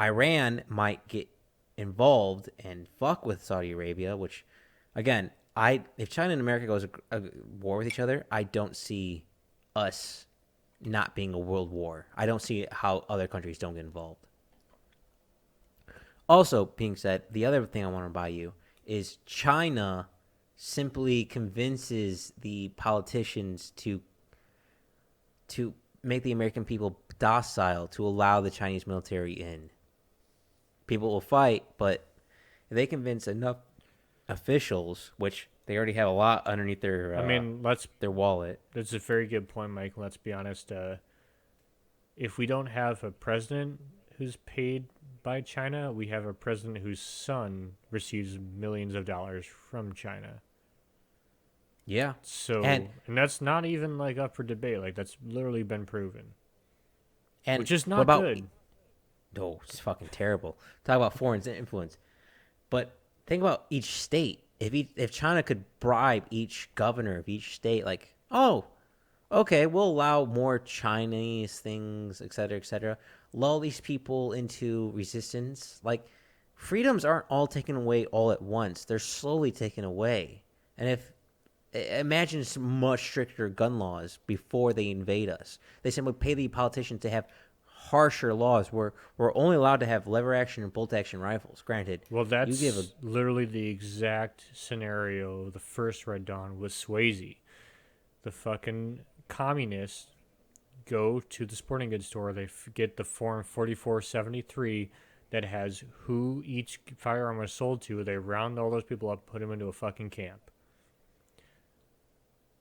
Iran might get involved and fuck with Saudi Arabia, which, again, if China and America goes a war with each other, I don't see us not being a world war. I don't see how other countries don't get involved. Also, being said, the other thing I want to buy you is China simply convinces the politicians to make the American people docile to allow the Chinese military in. People will fight, but if they convince enough officials, which they already have a lot underneath their their wallet. That's a very good point, Mike. Let's be honest. If we don't have a president who's paid by China, we have a president whose son receives millions of dollars from China. Yeah. So, and that's not even like up for debate. Like, that's literally been proven. And which is not good. No, it's fucking terrible. Talk about foreign influence. But think about each state. If China could bribe each governor of each state, like, oh, okay, we'll allow more Chinese things, et cetera, lull these people into resistance. Like, freedoms aren't all taken away all at once. They're slowly taken away. And imagine some much stricter gun laws before they invade us. They simply pay the politicians to have harsher laws where we're only allowed to have lever action and bolt action rifles. Granted, well, that's literally the exact scenario the first Red Dawn was Swayze. The fucking communists go to the sporting goods store. They get the Form 4473 that has who each firearm was sold to. They round all those people up, put them into a fucking camp.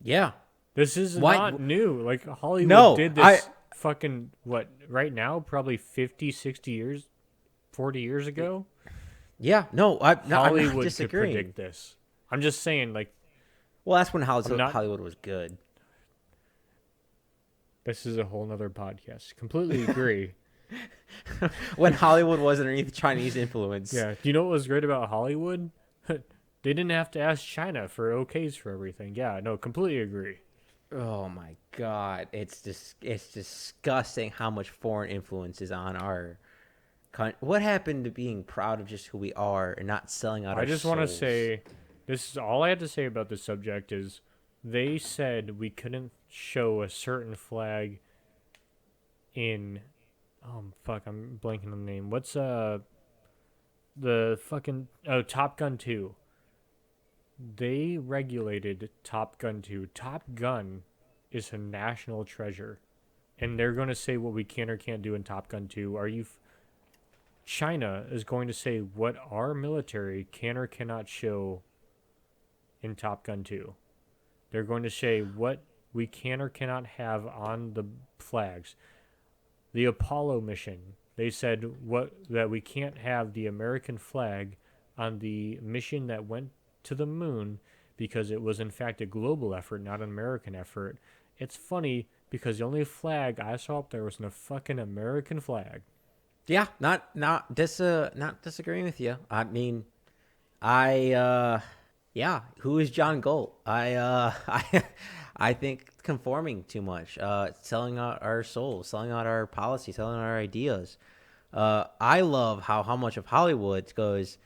Yeah. This is not new. Like, Hollywood did this fucking, right now? Probably 50, 60 years, 40 years ago? Yeah. No, Hollywood I'm not disagreeing. Could predict this. I'm just saying, like... Well, that's when Hollywood was good. This is a whole nother podcast. Completely agree. When Hollywood was underneath Chinese influence. Yeah. Do you know what was great about Hollywood? They didn't have to ask China for okays for everything. Yeah, no, completely agree. Oh my God, it's disgusting how much foreign influence is on our country. What happened to being proud of just who we are and not selling out our souls? I just want to say, this is all I had to say about this subject is they said we couldn't show a certain flag in, I'm blanking on the name. What's the fucking, Top Gun 2. They regulated Top Gun 2. Top Gun is a national treasure. And they're going to say what we can or can't do in Top Gun 2. China is going to say what our military can or cannot show in Top Gun 2. They're going to say what we can or cannot have on the flags. The Apollo mission, they said that we can't have the American flag on the mission that went to the moon because it was in fact a global effort, not an American effort. It's funny because the only flag I saw up there was a fucking American flag. Yeah, not disagreeing with you. I mean, who is John Galt? I think conforming too much, selling out our souls, selling out our policy, selling out our ideas. I love how much of Hollywood goes,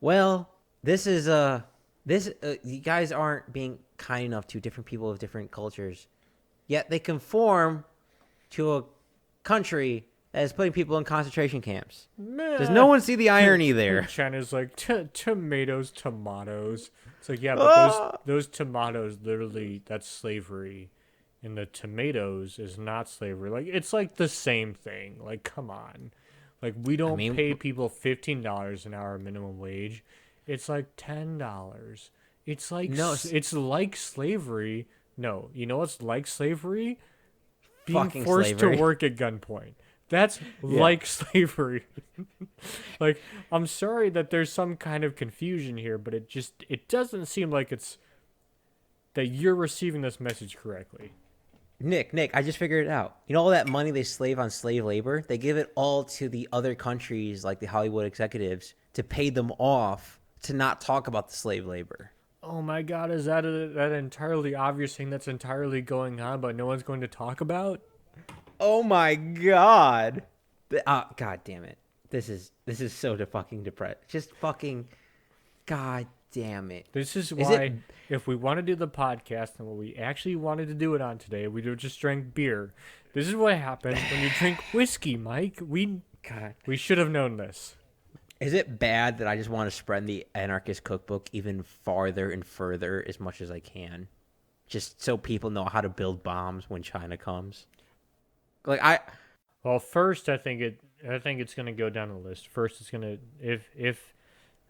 well, you guys aren't being kind enough to different people of different cultures, yet they conform to a country that is putting people in concentration camps. Does no one see the irony there? China's like, tomatoes. It's like, yeah, but those tomatoes, literally, that's slavery. And the tomatoes is not slavery. Like, it's like the same thing. Like, come on. Like, we I don't mean, pay people $15 an hour minimum wage. It's like $10. no, It's like slavery. No, you know what's like slavery? Being fucking forced to slavery. work at gunpoint. That's Yeah. like slavery. Like, I'm sorry that there's some kind of confusion here, but it doesn't seem like it's that you're receiving this message correctly. Nick, I just figured it out. You know all that money they slave on slave labor? They give it all to the other countries, like the Hollywood executives, to pay them off to not talk about the slave labor. Oh my God, is that entirely obvious thing that's entirely going on, but no one's going to talk about? Oh my god. God damn it. This is so fucking depressed. Just fucking god damn it. This is Is it why, if we want to do the podcast and what we actually wanted to do it on today, we would just drink beer. This is what happens when you drink whiskey, Mike. God. We should have known this. Is it bad that I just want to spread the anarchist cookbook even farther and further as much as I can? Just so people know how to build bombs when China comes. Like Well, first, I think it's going to go down the list. First, it's going to if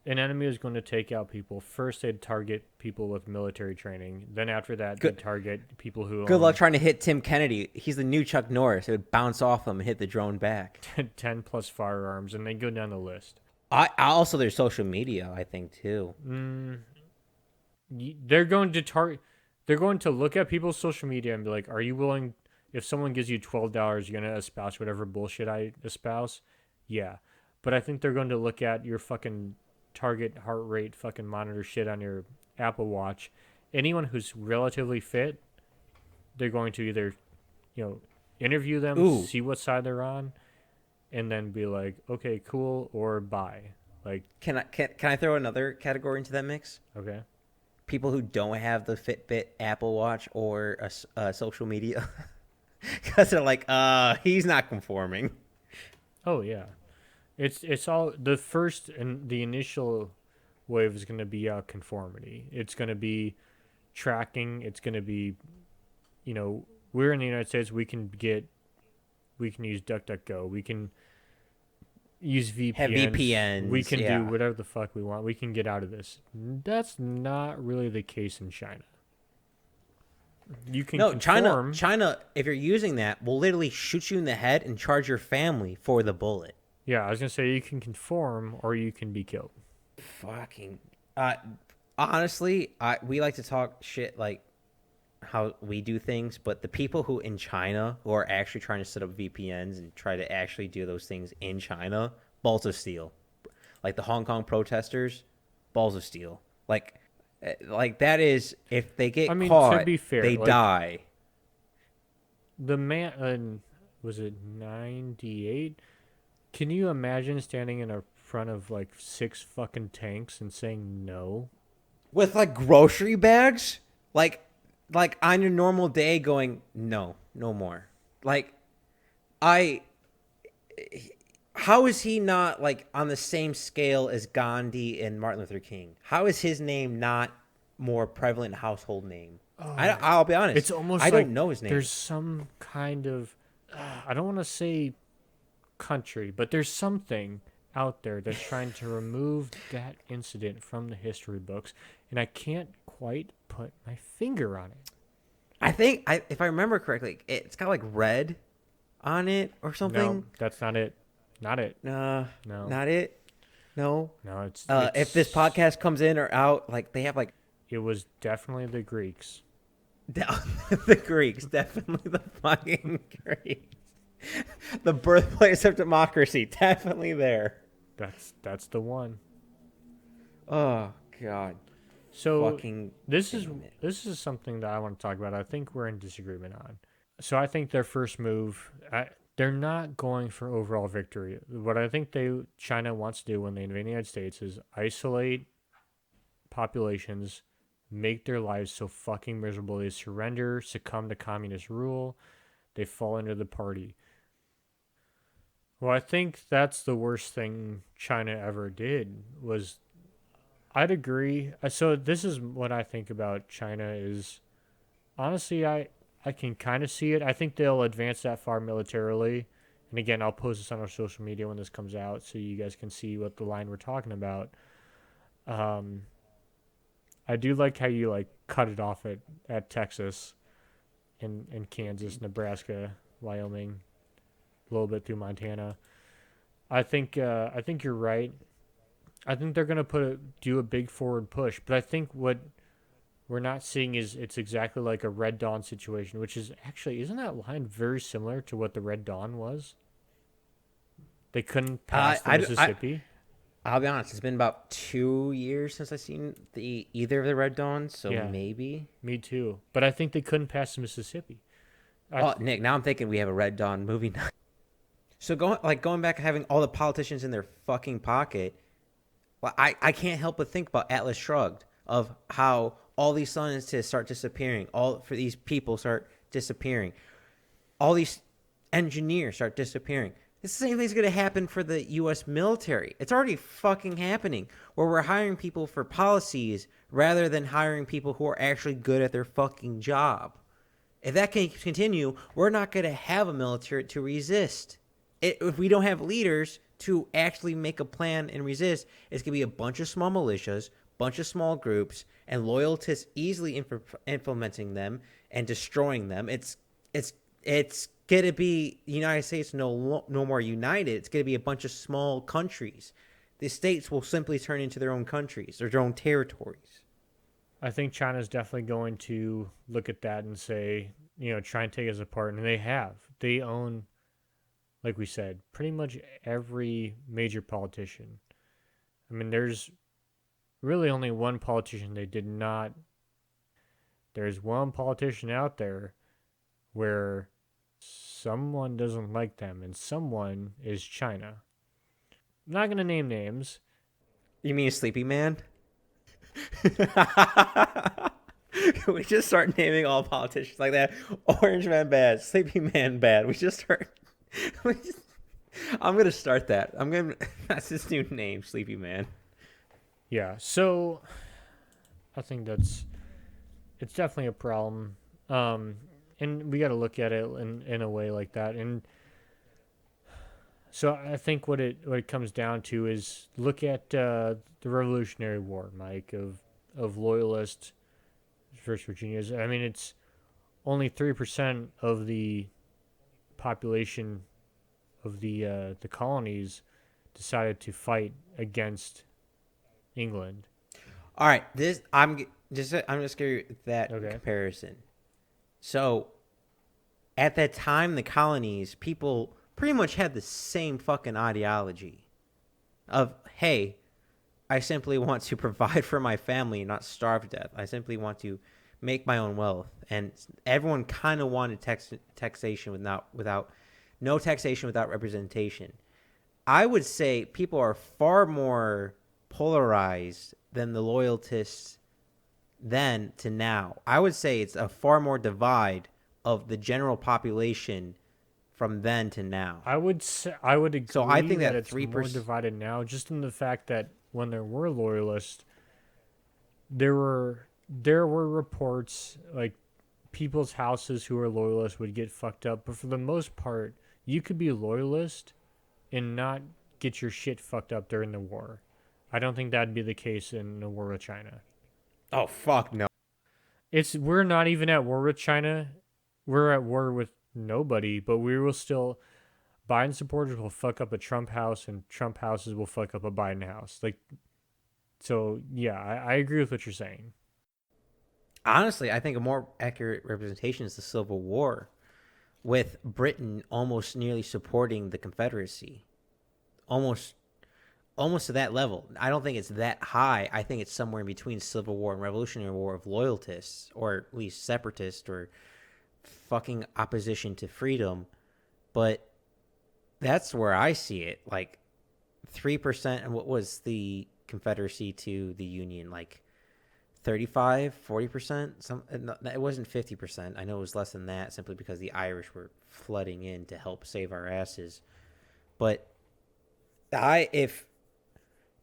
an enemy is going to take out people, first they'd target people with military training. Then after that, they'd target people who good own luck trying to hit Tim Kennedy. He's the new Chuck Norris. It would bounce off him and hit the drone back. 10 plus firearms, and they go down the list. I also there's social media, I think too. They're going to target. They're going to look at people's social media and be like, "Are you willing? If someone gives you $12, you're gonna espouse whatever bullshit I espouse." Yeah, but I think they're going to look at your fucking target heart rate fucking monitor shit on your Apple Watch. Anyone who's relatively fit, they're going to either, interview them, Ooh. see what side they're on, and then be like, "Okay, cool," or bye. Like, Can I throw another category into that mix? okay. People who don't have the Fitbit, Apple Watch, or social media, because they're like, he's not conforming. Oh yeah, it's all the first and the initial wave is going to be conformity. It's going to be tracking. It's going to be, we're in the United States. We can use DuckDuckGo. We can use VPNs. Have VPNs. We can yeah. do whatever the fuck we want. We can get out of this. That's not really the case in China. You can No, conform. China. If you're using that, will literally shoot you in the head and charge your family for the bullet. Yeah, I was gonna say you can conform or you can be killed. Fucking. Honestly, we like to talk shit like how we do things, but the people who in China who are actually trying to set up VPNs and try to actually do those things in China, balls of steel. Like the Hong Kong protesters, balls of steel. Like that is if they get caught, to be fair, they die. The man, was it 98? Can you imagine standing in front of like 6 fucking tanks and saying no? With like grocery bags, like on your normal day, going no more. Like how is he not like on the same scale as Gandhi and Martin Luther King? How is his name not more prevalent household name? I'll be honest. It's almost I like don't know his name. there's some kind of, I don't want to say country, but there's something out there that's trying to remove that incident from the history books, and I can't quite put my finger on it. I think if I remember correctly, it's got like red on it or something. No, that's not it. Not it. No, No. not it. No. No, it's If this podcast comes in or out, like they have like it was definitely the Greeks. the Greeks, definitely the fucking Greeks. The birthplace of democracy, definitely there. That's the one. Oh God. So Fucking this damn it. is something that I want to talk about. I think we're in disagreement on. So I think their first move, they're not going for overall victory. What I think China wants to do when they invade the United States is isolate populations, make their lives so fucking miserable they surrender, succumb to communist rule, they fall into the party. Well, I think that's the worst thing China ever did was I'd agree. So this is what I think about China is honestly I can kind of see it. I think they'll advance that far militarily and again, I'll post this on our social media when this comes out so you guys can see what the line we're talking about. Um, I do like how you like cut it off at Texas and Kansas, Nebraska, Wyoming, a little bit through Montana. I think you're right. I think they're gonna do a big forward push, but I think what we're not seeing is it's exactly like a Red Dawn situation, which is actually isn't that line very similar to what the Red Dawn was? They couldn't pass the I Mississippi. I'll be honest. It's been about 2 years since I've seen the either of the Red Dawns, so Yeah, maybe. me too. But I think they couldn't pass the Mississippi. I Oh, Nick, now I'm thinking we have a Red Dawn movie now. So going back and having all the politicians in their fucking pocket, well, I can't help but think about Atlas Shrugged of how all these scientists start disappearing, all for these people start disappearing, all these engineers start disappearing. The same thing's going to happen for the U.S. military. It's already fucking happening where we're hiring people for policies rather than hiring people who are actually good at their fucking job. If that can continue, we're not going to have a military to resist. If we don't have leaders to actually make a plan and resist, it's going to be a bunch of small militias, bunch of small groups, and loyalists easily implementing them and destroying them. It's going to be the United States no more united. It's going to be a bunch of small countries. The states will simply turn into their own countries or their own territories. I think China's definitely going to look at that and say, try and take us apart, and they have. They own, like we said, pretty much every major politician. I mean, there's really only one politician they did not. There's one politician out there where someone doesn't like them, and someone is China. I'm not going to name names. You mean Sleepy Man? Can we just start naming all politicians like that? Orange Man bad, Sleepy Man bad. We just start. We just, I'm gonna start that. That's his new name, Sleepy Man. Yeah, so I think it's definitely a problem. And we got to look at it in a way like that. And so I think what it comes down to is look at the Revolutionary War, Mike, of loyalists versus Virginians. I mean, it's only 3% of the population of the colonies decided to fight against England. All right, this I'm just gonna that Okay. comparison. So, at that time, the colonies people pretty much had the same fucking ideology of, hey, I simply want to provide for my family and not starve to death. I simply want to make my own wealth, and everyone kind of wanted taxation without no taxation without representation. I would say people are far more polarized than the loyalists then to now. I would say it's a far more divide of the general population from then to now. I would So I agree think that that it's more 3%. divided now, just in the fact that when there were loyalists, there were reports like people's houses who were loyalists would get fucked up, but for the most part, you could be a loyalist and not get your shit fucked up during the war. I don't think that'd be the case in the war with China. Oh fuck no. We're not even at war with China. We're at war with nobody, but we will still Biden supporters will fuck up a Trump house and Trump houses will fuck up a Biden house. Like so yeah, I agree with what you're saying. Honestly, I think a more accurate representation is the Civil War, with Britain almost nearly supporting the Confederacy. Almost almost to that level. I don't think it's that high. I think it's somewhere in between Civil War and Revolutionary War of loyalists, or at least separatists, or fucking opposition to freedom. But that's where I see it. Like 3%. And what was the Confederacy to the Union? Like 35, 40%? It wasn't 50%. I know it was less than that simply because the Irish were flooding in to help save our asses. But if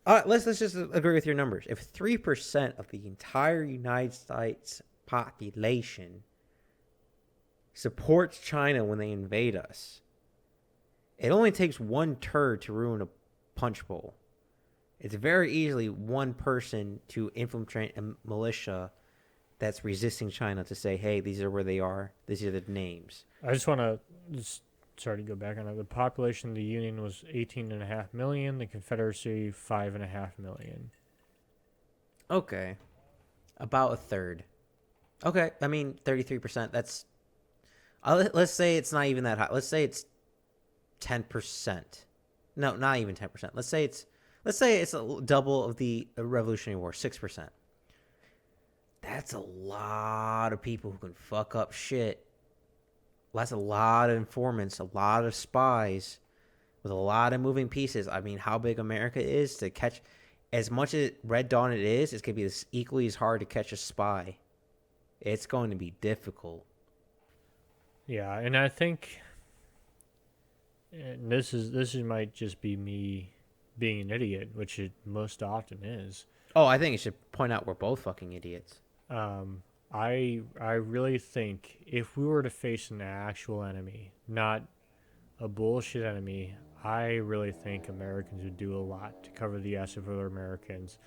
let's just agree with your numbers. If 3% of the entire United States population supports China when they invade us, It only takes one turd to ruin a punch bowl. It's very easily one person to infiltrate a militia that's resisting China to say, hey, these are where they are. These are the names. I just want to sorry to go back on it. The population of the Union was 18.5 million. The Confederacy 5.5 million. Okay. About a third. Okay. I mean, 33%. That's. Let's say it's not even that high. Let's say it's 10%. No, not even 10%. Let's say it's a double of the Revolutionary War, 6%. That's a lot of people who can fuck up shit. That's a lot of informants, a lot of spies with a lot of moving pieces. I mean, how big America is to catch as much as Red Dawn it is, it's going to be equally as hard to catch a spy. It's going to be difficult. Yeah, and I think and this might just be me being an idiot, which it most often is. Oh, I think you should point out we're both fucking idiots. Um, I really think if we were to face an actual enemy, not a bullshit enemy, I really think Americans would do a lot to cover the ass of other Americans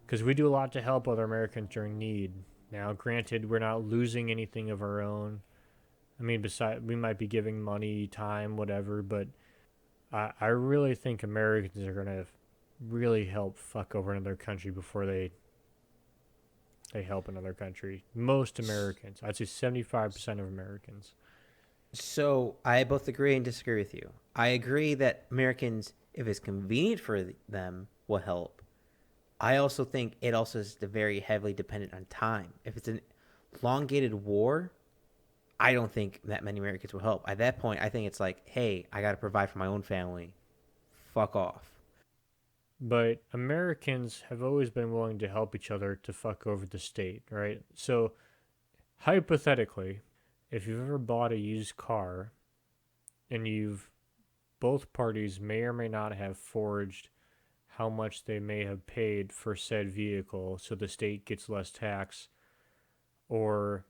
because we do a lot to help other Americans during need. Now, granted, we're not losing anything of our own. I mean, besides, we might be giving money, time, whatever, but I really think Americans are gonna really help fuck over another country before they help another country. Most Americans, I'd say 75% of Americans. So I both agree and disagree with you. I agree that Americans, if it's convenient for them, will help. I also think it also is very heavily dependent on time. If it's an elongated war, I don't think that many Americans will help. At that point, I think it's like, hey, I got to provide for my own family. Fuck off. But Americans have always been willing to help each other to fuck over the state, right? So hypothetically, if you've ever bought a used car and you've both parties may or may not have forged how much they may have paid for said vehicle so the state gets less tax, or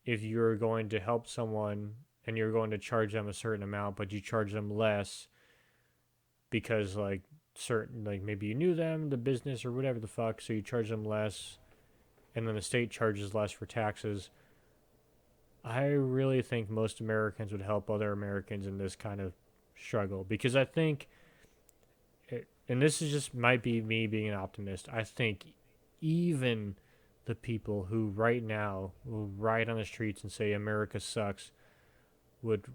if you're going to help someone and you're going to charge them a certain amount but you charge them less because like certain like maybe you knew them the business or whatever the fuck, so you charge them less and then the state charges less for taxes. I really think most Americans would help other Americans in this kind of struggle because I think and this is just might be me being an optimist. I think even the people who right now will ride on the streets and say America sucks would,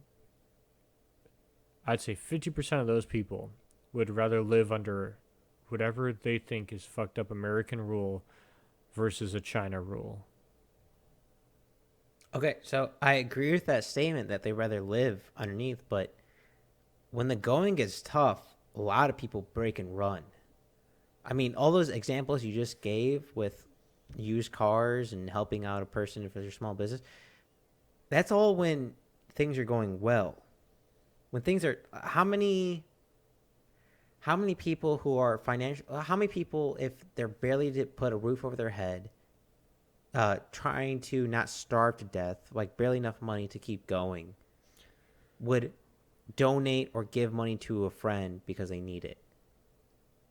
I'd say 50% of those people would rather live under whatever they think is fucked up American rule versus a China rule. Okay, so I agree with that statement that they rather live underneath, but when the going gets tough, a lot of people break and run. I mean, all those examples you just gave with used cars and helping out a person for their small business, that's all when things are going well. When things are how many people who are financial how many people if they're barely to put a roof over their head, trying to not starve to death, like barely enough money to keep going, would donate or give money to a friend because they need it.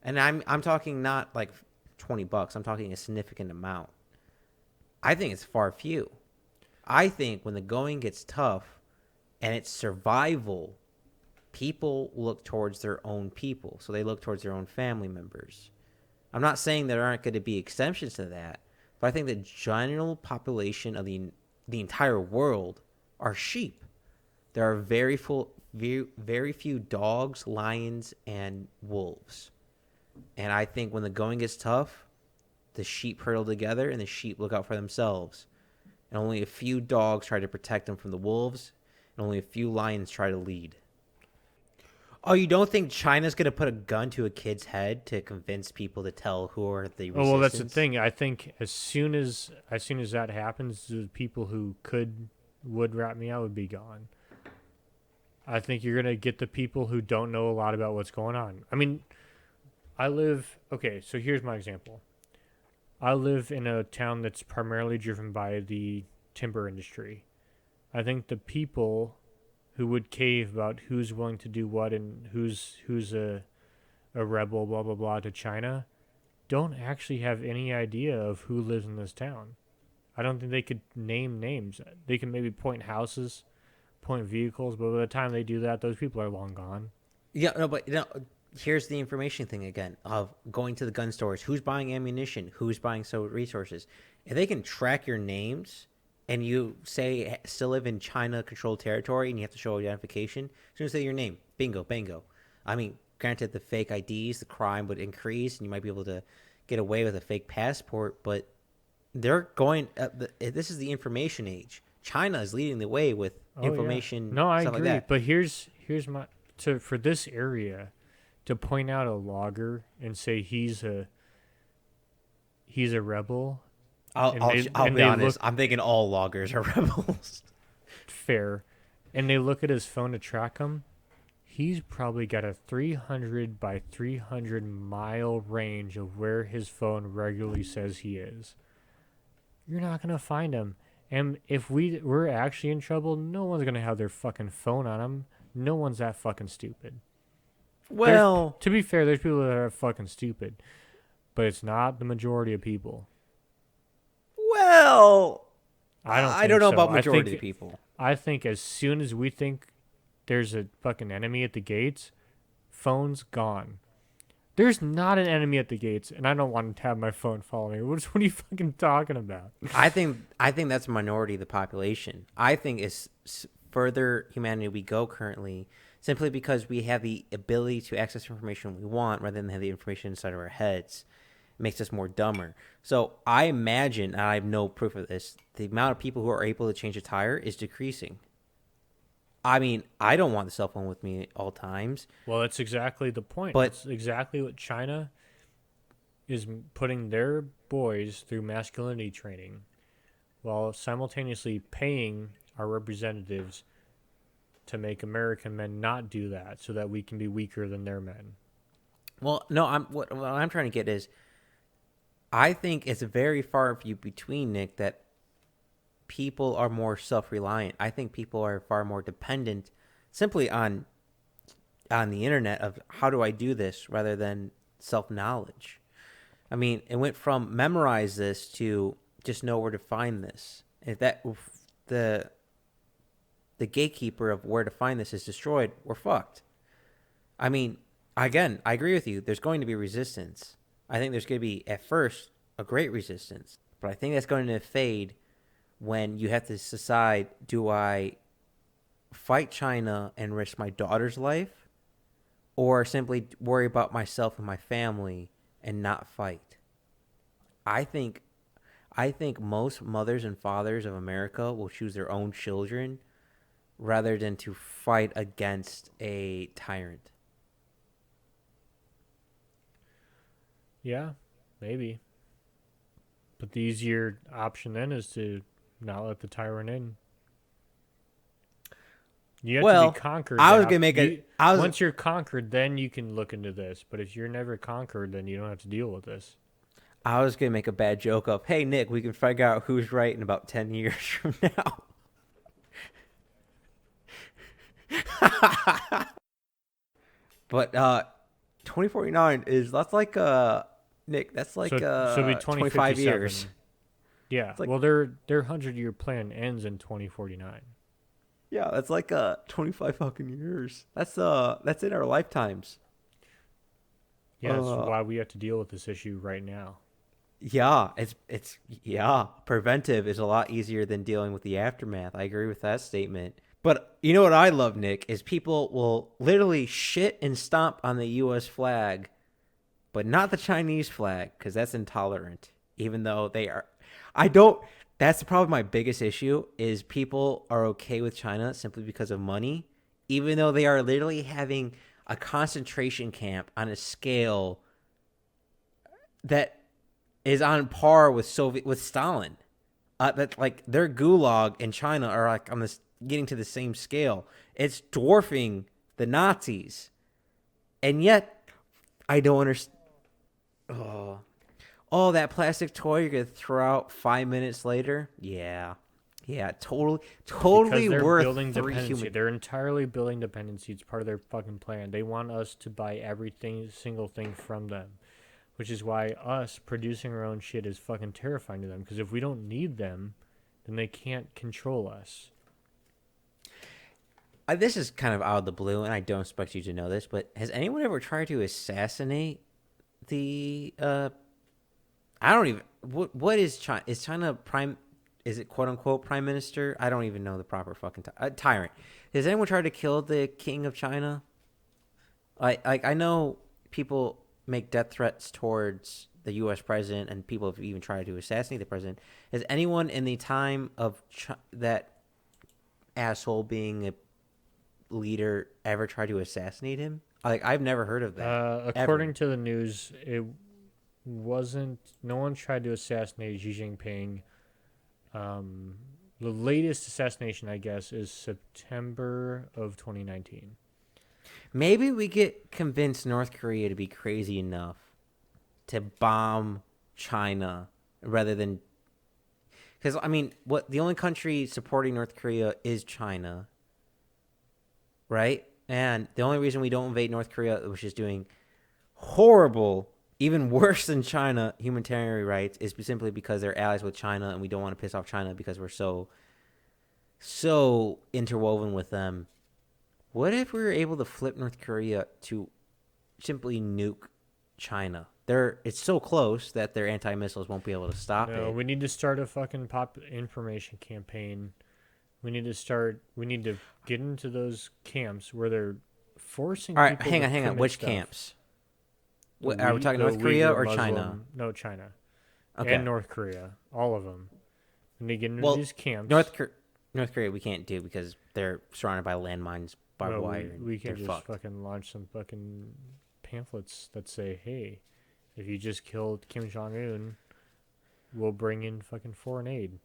And I'm talking not like $20. I'm talking a significant amount. I think it's far few. I think when the going gets tough and it's survival, people look towards their own people. So they look towards their own family members. I'm not saying there aren't going to be exceptions to that, but I think the general population of the entire world are sheep. There are very few dogs, lions, and wolves. And I think when the going gets tough, the sheep herdle together and the sheep look out for themselves. And only a few dogs try to protect them from the wolves, and only a few lions try to lead. Oh, you don't think China's going to put a gun to a kid's head to convince people to tell who are the resistance? Oh well, that's the thing. I think as soon as that happens, the people who would rat me out would be gone. I think you're gonna get the people who don't know a lot about what's going on. I mean, okay, so here's my example. I live in a town that's primarily driven by the timber industry. I think the people who would cave about who's willing to do what and who's a rebel, blah blah blah, to China, don't actually have any idea of who lives in this town. I don't think they could name names. They can maybe point houses, point vehicles, but by the time they do that, those people are long gone. Yeah, no, but here's the information thing again of going to the gun stores. Who's buying ammunition? Who's buying so resources? If they can track your names and you say still live in China-controlled territory and you have to show identification, as soon as you say your name, bingo, bango. I mean, granted, the fake IDs, the crime would increase, and you might be able to get away with a fake passport, but they're going. This is the information age. China is leading the way with information. Yeah. No, I stuff agree. like that. But here's my for this area to point out a logger and say he's a rebel. I'll be honest. I'm thinking all loggers are rebels. Fair, and they look at his phone to track him. He's probably got a 300 by 300 mile range of where his phone regularly says he is. You're not gonna find him. And if we're actually in trouble, no one's gonna have their fucking phone on them. No one's that fucking stupid. Well, to be fair, there's people that are fucking stupid, but it's not the majority of people. well, I don't know so. about majority of people. I think as soon as we think there's a fucking enemy at the gates, phone's gone. There's not an enemy at the gates, and I don't want to have my phone follow me. What are you fucking talking about? I think that's a minority of the population. I think as further humanity we go currently, simply because we have the ability to access information we want rather than have the information inside of our heads, it makes us more dumber. So I imagine, and I have no proof of this, the amount of people who are able to change a tire is decreasing. I mean, I don't want the cell phone with me at all times. Well, that's exactly the point. But that's exactly what China is putting their boys through masculinity training while simultaneously paying our representatives to make American men not do that so that we can be weaker than their men. Well, no, what I'm trying to get is, I think it's a very far view between, Nick, that people are more self-reliant. I think people are far more dependent simply on the internet of how do I do this rather than self-knowledge. I mean, it went from memorize this to just know where to find this. If the gatekeeper of where to find this is destroyed, we're fucked. I mean, again, I agree with you. There's going to be resistance. I think there's going to be, at first, a great resistance. But I think that's going to fade when you have to decide, do I fight China and risk my daughter's life, or simply worry about myself and my family and not fight? I think most mothers and fathers of America will choose their own children rather than to fight against a tyrant. Yeah, maybe. But the easier option then is to not let the tyrant in. You have to be conquered. Once you're conquered, then you can look into this. But if you're never conquered, then you don't have to deal with this. I was going to make a bad joke of, hey, Nick, we can figure out who's right in about 10 years from now. But 2049 that's like Nick, that's like so be 25 years. Yeah. Like, well, their 100-year plan ends in 2049. Yeah, that's like 25 fucking years. That's in our lifetimes. Yeah, that's why we have to deal with this issue right now. Yeah, it's preventive is a lot easier than dealing with the aftermath. I agree with that statement. But you know what I love, Nick, is people will literally shit and stomp on the U.S. flag, but not the Chinese flag, because that's intolerant, even though they are. That's probably my biggest issue, is people are okay with China simply because of money, even though they are literally having a concentration camp on a scale that is on par with Stalin. That like their gulag in China are like on this getting to the same scale. It's dwarfing the Nazis, and yet I don't understand. Oh, that plastic toy you're gonna throw out 5 minutes later. Yeah, Yeah, totally, Because totally they're worth building three dependency. human. They're entirely building dependency. It's part of their fucking plan. They want us to buy everything, single thing from them, which is why us producing our own shit is fucking terrifying to them. Because if we don't need them, then they can't control us. This is kind of out of the blue, and I don't expect you to know this, but has anyone ever tried to assassinate the? I don't even. What is China? Is China prime? Is it quote unquote prime minister? I don't even know the proper fucking tyrant. Has anyone tried to kill the king of China? I know people make death threats towards the U.S. president, and people have even tried to assassinate the president. Has anyone in the time of that asshole being a leader ever tried to assassinate him? Like, I've never heard of that. According Ever. to the news, it wasn't. No one tried to assassinate Xi Jinping. Um, the latest assassination, I guess, is September of 2019. Maybe we get convinced North Korea to be crazy enough to bomb China rather than, because I mean, what the only country supporting North Korea is China, right? And the only reason we don't invade North Korea, which is doing horrible, even worse than China, humanitarian rights, is simply because they're allies with China, and we don't want to piss off China because we're so interwoven with them. What if we were able to flip North Korea to simply nuke China? It's so close that their anti-missiles won't be able to stop No, it. we need to start a fucking pop information campaign. We need to start. We need to get into those camps where they're forcing All right, people hang to on, hang on. commit Which stuff. camps? Are we talking North Korea Uyghur or China? Muslim, no, China Okay. and North Korea, all of them. And they get into Well, these camps. North Korea we can't do because they're surrounded by landmines, barbed No, wire, and we they're can't just fucked. fucking launch some fucking pamphlets that say, "Hey, if you just killed Kim Jong Un, we'll bring in fucking foreign aid."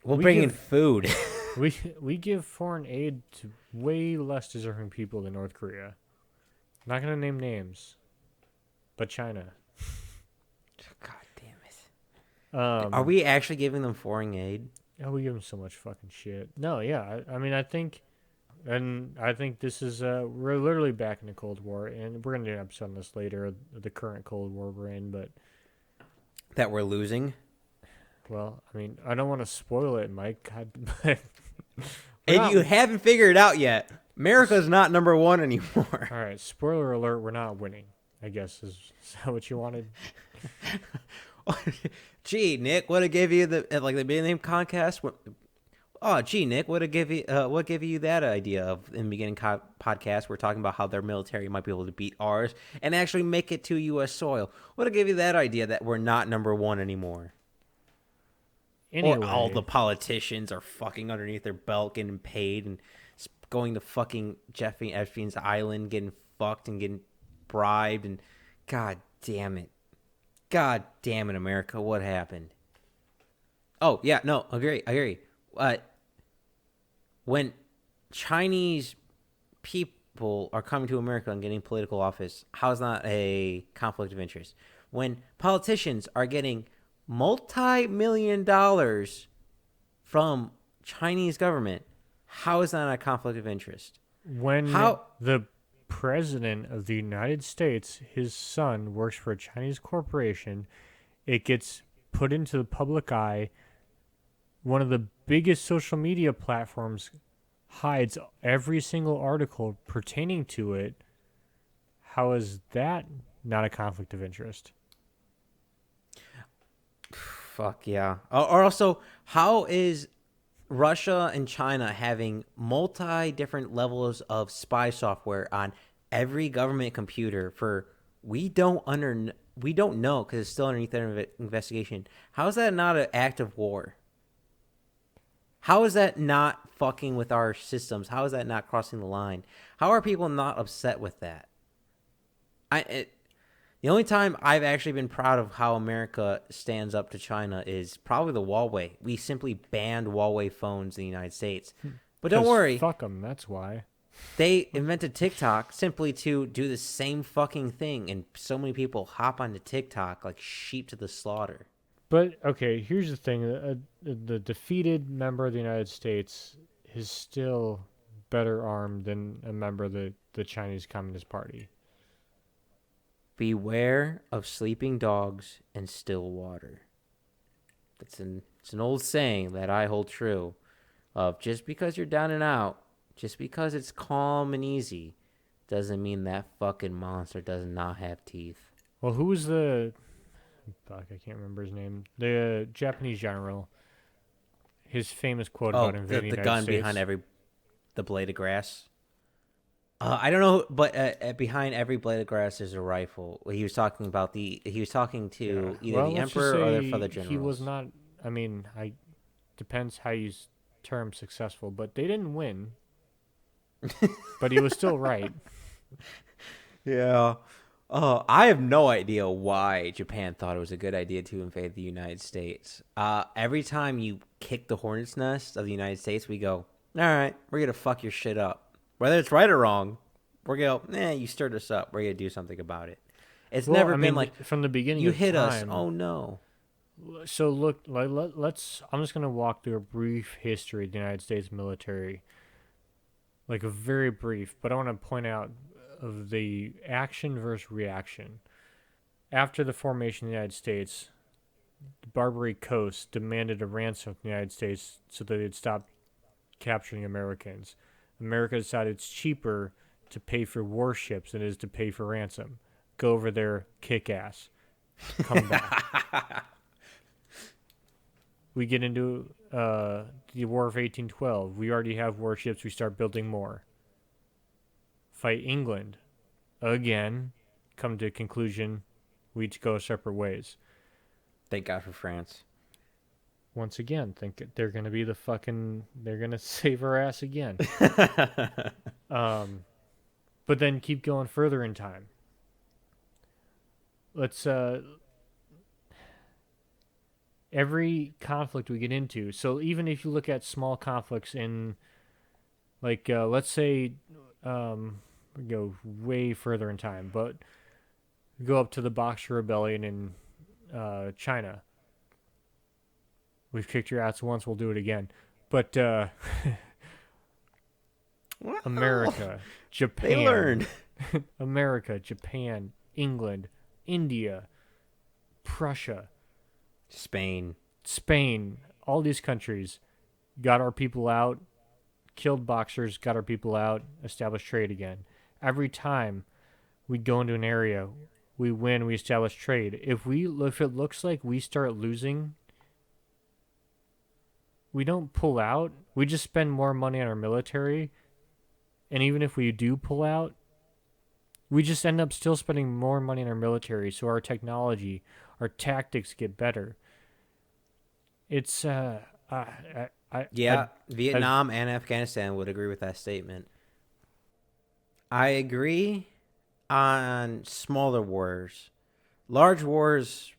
We'll We bring in give food. we give foreign aid to way less deserving people than North Korea. I'm not gonna name names, but China. God damn it. Are Um, we actually giving them foreign aid? oh, we give them so much fucking shit. No, yeah, I mean, I think this is we're literally back in the Cold War, and we're gonna do an episode on this later, the current Cold War we're in. But That we're losing? well, I mean, I don't want to spoil it, Mike. God, but If you haven't figured it out yet, America's not number one anymore. all right, spoiler alert: we're not winning. I guess is that what you wanted? Gee, Nick, what gave you the the big name contest? Oh, gee, Nick, what gave you that idea of in the beginning podcast? We're talking about how their military might be able to beat ours and actually make it to U.S. soil. What gave you that idea that we're not number one anymore? Anyway, Or all the politicians are fucking underneath their belt, getting paid and going to fucking Jeffrey Epstein's island, getting fucked and getting bribed, and God damn it. God damn it, America, what happened? Oh, yeah, no, I agree. When Chinese people are coming to America and getting political office, how's that a conflict of interest? When politicians are getting multi-million dollars from Chinese government, how is that a conflict of interest? when How? the president of the United States, his son, works for a Chinese corporation, it gets put into the public eye. One of the biggest social media platforms hides every single article pertaining to it. How is that not a conflict of interest? Fuck yeah. Or also, how is Russia and China having multi different levels of spy software on every government computer for we don't know because it's still underneath their investigation. How is that not an act of war? How is that not fucking with our systems? How is that not crossing the line? How are people not upset with that? The only time I've actually been proud of how America stands up to China is probably the Huawei. We simply banned Huawei phones in the United States. But don't 'Cause worry, fuck them. That's why. they invented TikTok simply to do the same fucking thing, and so many people hop onto TikTok like sheep to the slaughter. But okay, here's the thing: the defeated member of the United States is still better armed than a member of the Chinese Communist Party. Beware of sleeping dogs in still water. It's an old saying that I hold true. Of just because you're down and out, just because it's calm and easy, doesn't mean that fucking monster does not have teeth. Well, who was the fuck? I can't remember his name. The Japanese general. His famous quote about Oh, invading the the United gun behind States. the blade of grass. I don't know, but behind every blade of grass is a rifle. He was talking Yeah. to either Well, the let's just emperor or their say fellow he was generals. not. I mean, I depends how you term successful, but they didn't win. But he was still right. Yeah. I have no idea why Japan thought it was a good idea to invade the United States. Every time you kick the hornet's nest of the United States, we go, all right, we're going to fuck your shit up. Whether it's right or wrong, we're going to, you stirred us up. We're going to do something about it. It's Well, never I been mean, like, from the beginning you of hit us. time. Oh, no. So look, like, let's. I'm just gonna walk through a brief history of the United States military, like a very brief. But I want to point out of the action versus reaction. After the formation of the United States, the Barbary Coast demanded a ransom from the United States so that they'd stop capturing Americans. America decided it's cheaper to pay for warships than it is to pay for ransom. Go over there, kick ass, come back. We get into the War of 1812. We already have warships. We start building more. Fight England. Again, come to a conclusion. We each go separate ways. Thank God for France. Once again, think they're going to be the fucking. They're going to save our ass again. Um, but then keep going further in time. Let's every conflict we get into. So even if you look at small conflicts in, like, let's say, we go way further in time, but go up to the Boxer Rebellion in China. We've kicked your ass once, we'll do it again. But Well, America, they Japan, learned. America, Japan, England, India, Prussia, Spain. Spain, all these countries got our people out, killed boxers, got our people out, established trade again. Every time we go into an area, we win, we establish trade. If it looks like we start losing, we don't pull out. We just spend more money on our military. And even if we do pull out, we just end up still spending more money on our military. So our technology, our tactics get better. It's Yeah, I Vietnam and Afghanistan would agree with that statement. I agree on smaller wars. Large wars,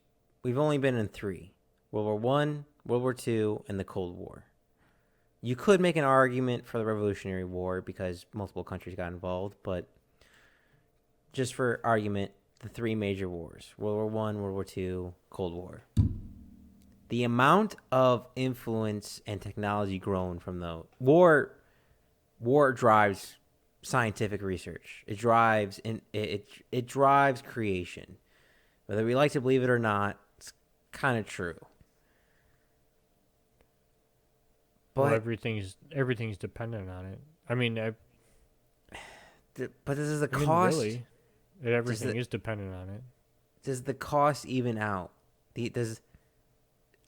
we've only been in three: World War One, World War Two, and the Cold War. You could make an argument for the Revolutionary War because multiple countries got involved, but just for argument, the three major wars: World War One, World War Two, Cold War. The amount of influence and technology grown from the war drives scientific research. It drives creation. Whether we like to believe it or not, it's kind of true. well, But everything's dependent on it. I mean, but this is the I mean, cost. really, Does everything the is dependent on it. does the cost even out?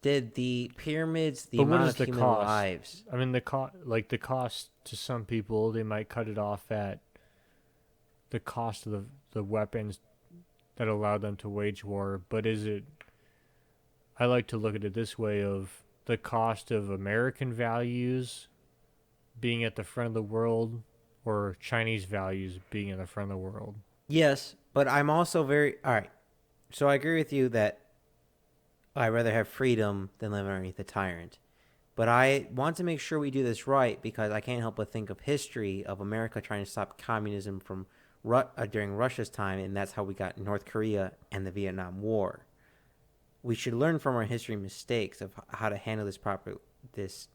Did the pyramids, the But what amount is of the human cost? lives? I mean, the cost to some people, they might cut it off at the cost of the weapons that allow them to wage war. But is it? I like to look at it this way: of the cost of American values being at the front of the world, or Chinese values being at the front of the world. Yes, but I'm also very all right. So I agree with you that I'd rather have freedom than live underneath a tyrant. But I want to make sure we do this right because I can't help but think of history of America trying to stop communism from during Russia's time, and that's how we got North Korea and the Vietnam War. we should learn from our history mistakes of how to handle this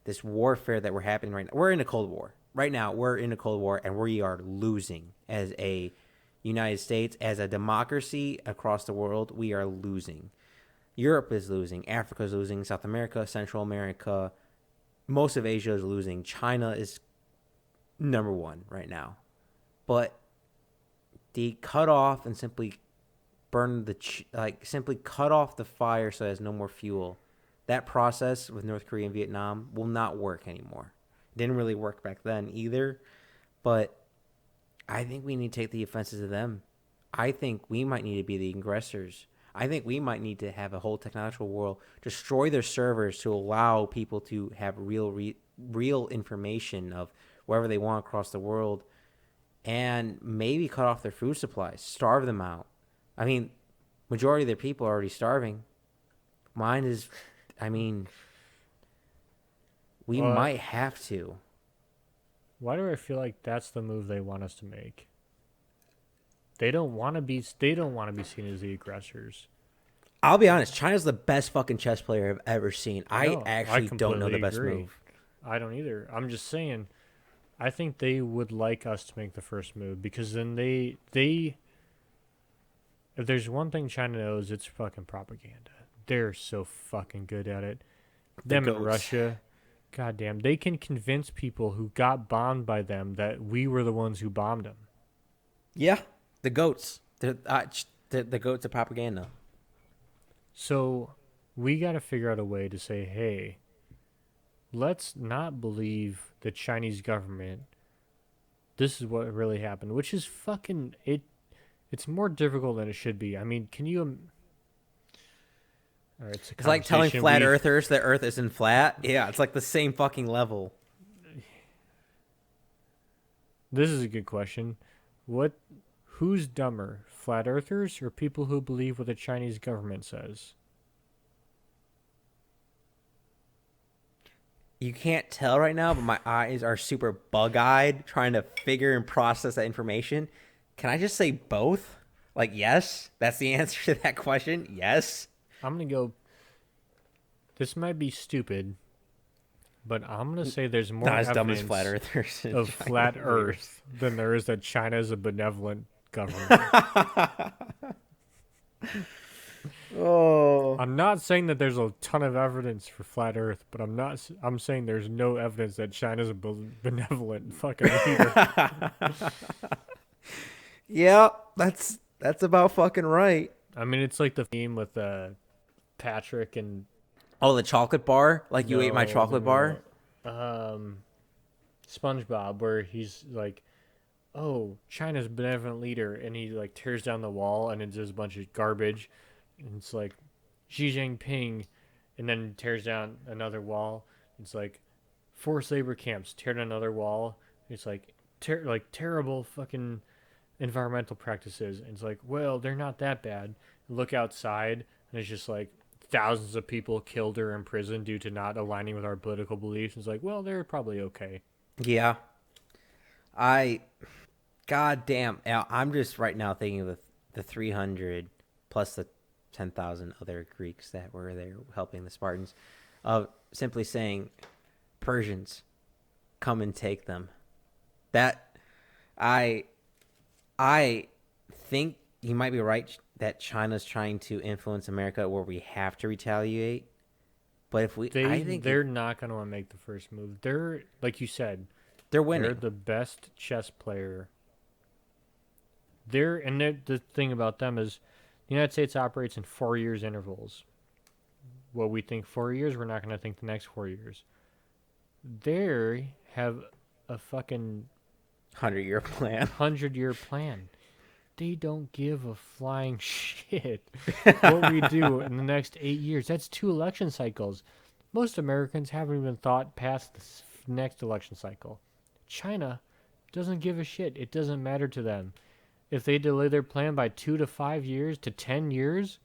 this warfare that we're happening right now. We're in a Cold War right now. We're in a Cold War, and we are losing as a United States, as a democracy across the world. We are losing. Europe is losing. Africa is losing. South America, Central America, most of Asia is losing. China is number one right now. But they cut off and simply simply cut off the fire so there's no more fuel. That process with North Korea and Vietnam will not work anymore. Didn't really work back then either. But I think we need to take the offenses of them. I think we might need to be the aggressors. I think we might need to have a whole technological world destroy their servers to allow people to have real information of wherever they want across the world, and maybe cut off their food supplies, starve them out. I mean, majority of their people are already starving. Mine is, I mean, we might have to. Why do I feel like that's the move they want us to make? They don't want to be seen as the aggressors. I'll be honest, China's the best fucking chess player I've ever seen. I actually don't know the completely best agree. move. I don't either. I'm just saying, I think they would like us to make the first move, because then they if there's one thing China knows, it's fucking propaganda. They're so fucking good at it. Them in Russia, goddamn, they can convince people who got bombed by them that we were the ones who bombed them. Yeah, the goats. The goats of propaganda. So we got to figure out a way to say, hey, let's not believe the Chinese government. This is what really happened, which is fucking it. It's more difficult than it should be. I mean, can you? All right, it's like telling flat earthers that Earth isn't flat. Yeah, it's like the same fucking level. This is a good question. Who's dumber, flat earthers or people who believe what the Chinese government says? You can't tell right now, but my eyes are super bug-eyed trying to figure and process that information. Can I just say both? Like, yes? That's the answer to that question? Yes? I'm going to go... This might be stupid, but I'm going to say there's more not as dumb as evidence flat earthers of flat Earth than there is that China is a benevolent government. Oh. I'm not saying that there's a ton of evidence for flat Earth, but I'm saying there's no evidence that China's a benevolent fucking leader. Yeah, that's about fucking right. I mean, it's like the theme with Patrick and... Oh, the chocolate bar? Like, you ate my chocolate bar? SpongeBob, where he's like, oh, China's benevolent leader, and he like tears down the wall, and it's just a bunch of garbage, and it's like Xi Jinping, and then tears down another wall. It's like forced labor camps, tear down another wall. It's like terrible fucking environmental practices. And it's like, well, they're not that bad. Look outside, and it's just like thousands of people killed or imprisoned due to not aligning with our political beliefs. It's like, well, they're probably okay. Yeah. God damn. I'm just right now thinking of the 300 plus the 10,000 other Greeks that were there helping the Spartans, of simply saying, Persians, come and take them. That I think you might be right that China's trying to influence America where we have to retaliate. But if they're not going to make the first move. They're, like you said, they're winning. They're the best chess player. The thing about them is the United States operates in 4 years intervals. What we think 4 years, we're not going to think the next 4 years. They have a fucking 100-year plan. 100-year plan. They don't give a flying shit what we do in the next 8 years. That's 2 election cycles. Most Americans haven't even thought past the next election cycle. China doesn't give a shit. It doesn't matter to them. If they delay their plan by 2 to 5 years to 10 years,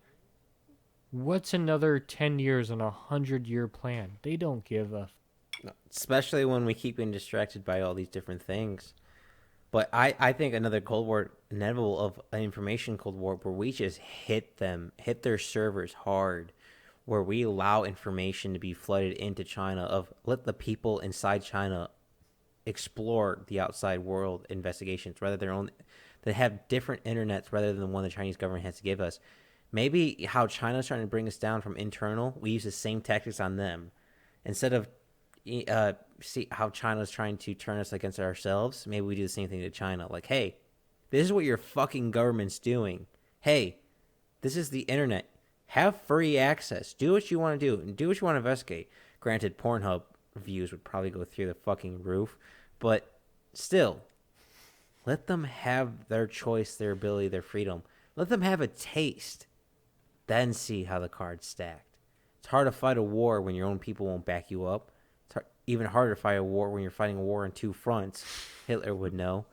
what's another 10 years on a 100-year plan? They don't give a... Especially when we keep being distracted by all these different things. But I think another Cold War inevitable of an information Cold War where we just hit their servers hard, where we allow information to be flooded into China, of let the people inside China explore the outside world investigations, rather their own, they have different internets rather than the one the Chinese government has to give us. Maybe how China's trying to bring us down from internal, we use the same tactics on them. Instead of see how China's trying to turn us against ourselves, maybe we do the same thing to China. Like, hey, this is what your fucking government's doing. Hey, this is the internet. Have free access. Do what you want to do and do what you want to investigate. Granted, Pornhub views would probably go through the fucking roof, but still, let them have their choice, their ability, their freedom. Let them have a taste. Then see how the card's stacked. It's hard to fight a war when your own people won't back you up. It's even harder to fight a war when you're fighting a war on two fronts. Hitler would know.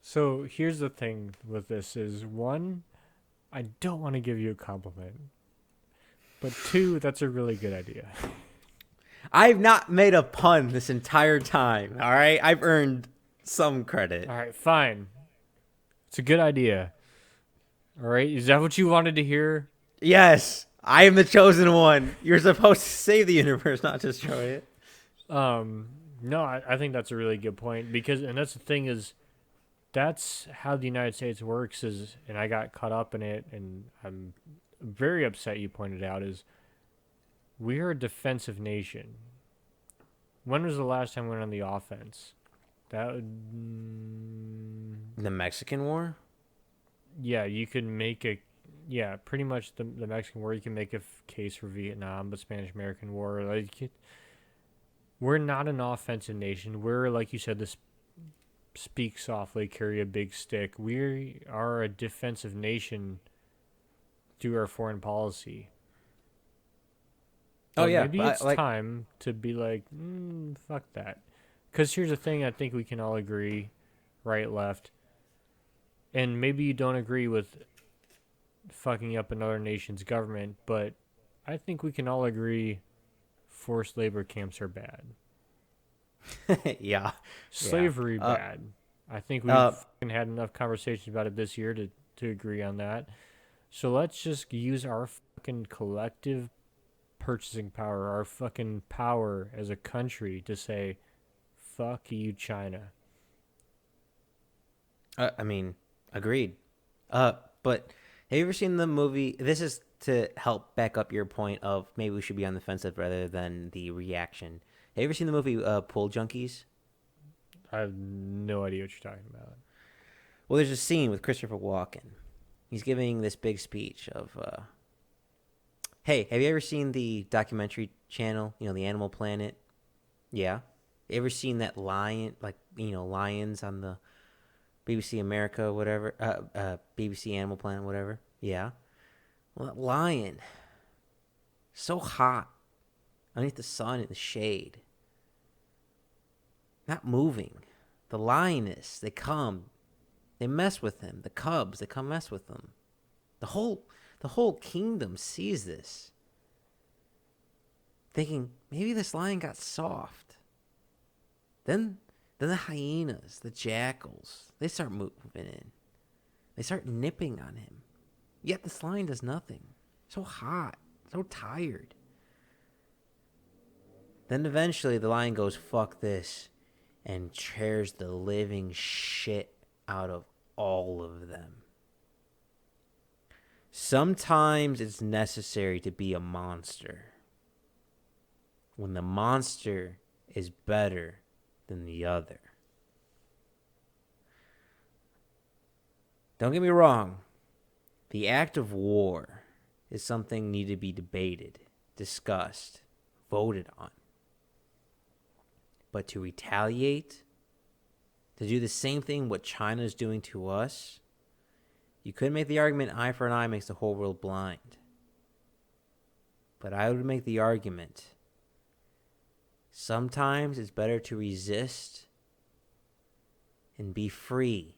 So here's the thing with this is, one, I don't want to give you a compliment. But two, that's a really good idea. I've not made a pun this entire time, all right? I've earned some credit. All right, fine. It's a good idea. All right, is that what you wanted to hear? Yes, I am the chosen one. You're supposed to save the universe, not destroy it. No, I think that's a really good point, because, and that's the thing is, that's how the United States works is, and I got caught up in it, and I'm very upset you pointed out, is we're a defensive nation. When was the last time we went on the offense? That would, The Mexican War? yeah, you could make a, yeah, pretty much the Mexican War. You can make a case for Vietnam, but Spanish-American War, like, we're not an offensive nation. We're, like you said, this speak softly, carry a big stick. We are a defensive nation through our foreign policy. Oh, But yeah. maybe it's time to be like, fuck that. Because here's the thing, I think we can all agree, right, left, and maybe you don't agree with fucking up another nation's government, but I think we can all agree forced labor camps are bad. Yeah. Slavery Yeah. bad. I think we've fucking had enough conversations about it this year to agree on that. So let's just use our fucking collective purchasing power, our fucking power as a country to say, fuck you, China. I mean, agreed. But have you ever seen the movie? This is to help back up your point of maybe we should be on the defensive rather than the reaction. Have you ever seen the movie Pool Junkies? I have no idea what you're talking about. Well, there's a scene with Christopher Walken. He's giving this big speech of, hey, have you ever seen the documentary channel, the Animal Planet? Yeah. You ever seen that lion, like, lions on the BBC America, whatever, BBC Animal Planet, whatever? Yeah. Well, that lion, so hot, underneath the sun in the shade, not moving. The lioness, they come, they mess with him. The cubs, they come mess with him. The whole kingdom sees this, thinking maybe this lion got soft. Then the hyenas, the jackals, they start moving in. They start nipping on him. Yet this lion does nothing. So hot, so tired. Then eventually the lion goes, fuck this, and tears the living shit out of all of them. Sometimes it's necessary to be a monster when the monster is better than the other. Don't get me wrong. The act of war is something need to be debated, discussed, voted on. But to retaliate, to do the same thing what China is doing to us, you could make the argument eye for an eye makes the whole world blind. But I would make the argument sometimes it's better to resist and be free,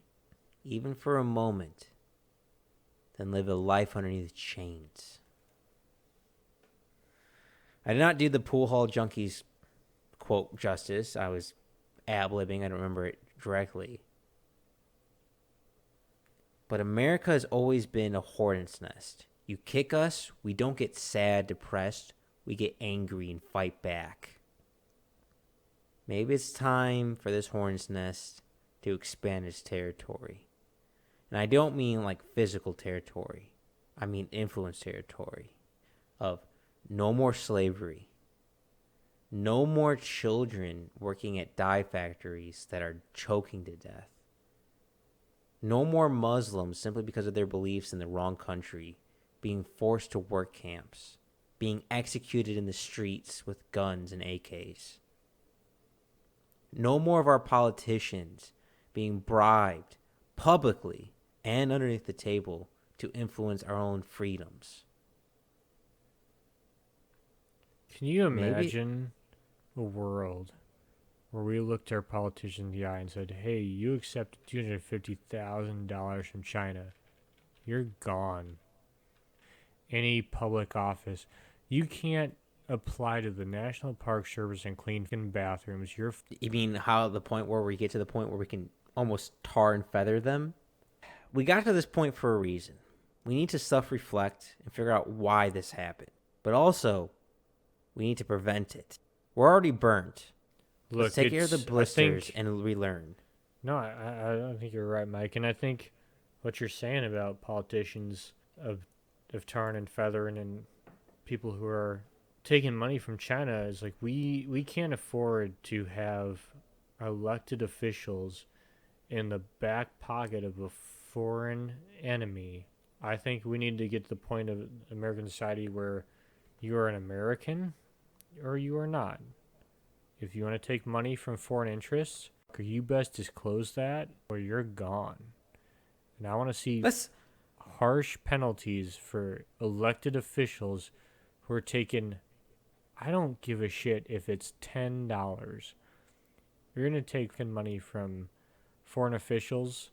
even for a moment, than live a life underneath chains. I did not do the pool hall junkies quote justice. I was ad-libbing. I don't remember it directly. But America has always been a hornet's nest. You kick us, we don't get sad, depressed. We get angry and fight back. Maybe it's time for this hornet's nest to expand its territory. And I don't mean like physical territory. I mean influence territory. Of no more slavery. No more children working at dye factories that are choking to death. No more Muslims simply because of their beliefs in the wrong country being forced to work camps, being executed in the streets with guns and AKs. No more of our politicians being bribed publicly and underneath the table to influence our own freedoms. Can you Maybe imagine a world where we looked our politician in the eye and said, hey, you accepted $250,000 from China. You're gone. Any public office. You can't apply to the National Park Service and clean bathrooms. you mean how the point where we get to the point where we can almost tar and feather them? We got to this point for a reason. We need to self-reflect and figure out why this happened. But also, we need to prevent it. We're already burnt. Look, Let's take care of the blisters and relearn. No, I don't think you're right, Mike. And I think what you're saying about politicians of tarring and feathering and people who are taking money from China is like we can't afford to have elected officials in the back pocket of a foreign enemy. I think we need to get to the point of American society where you are an American or you are not. If you want to take money from foreign interests, you best disclose that or you're gone. And I want to see harsh penalties for elected officials who are taking, I don't give a shit if it's $10. You're going to take money from foreign officials,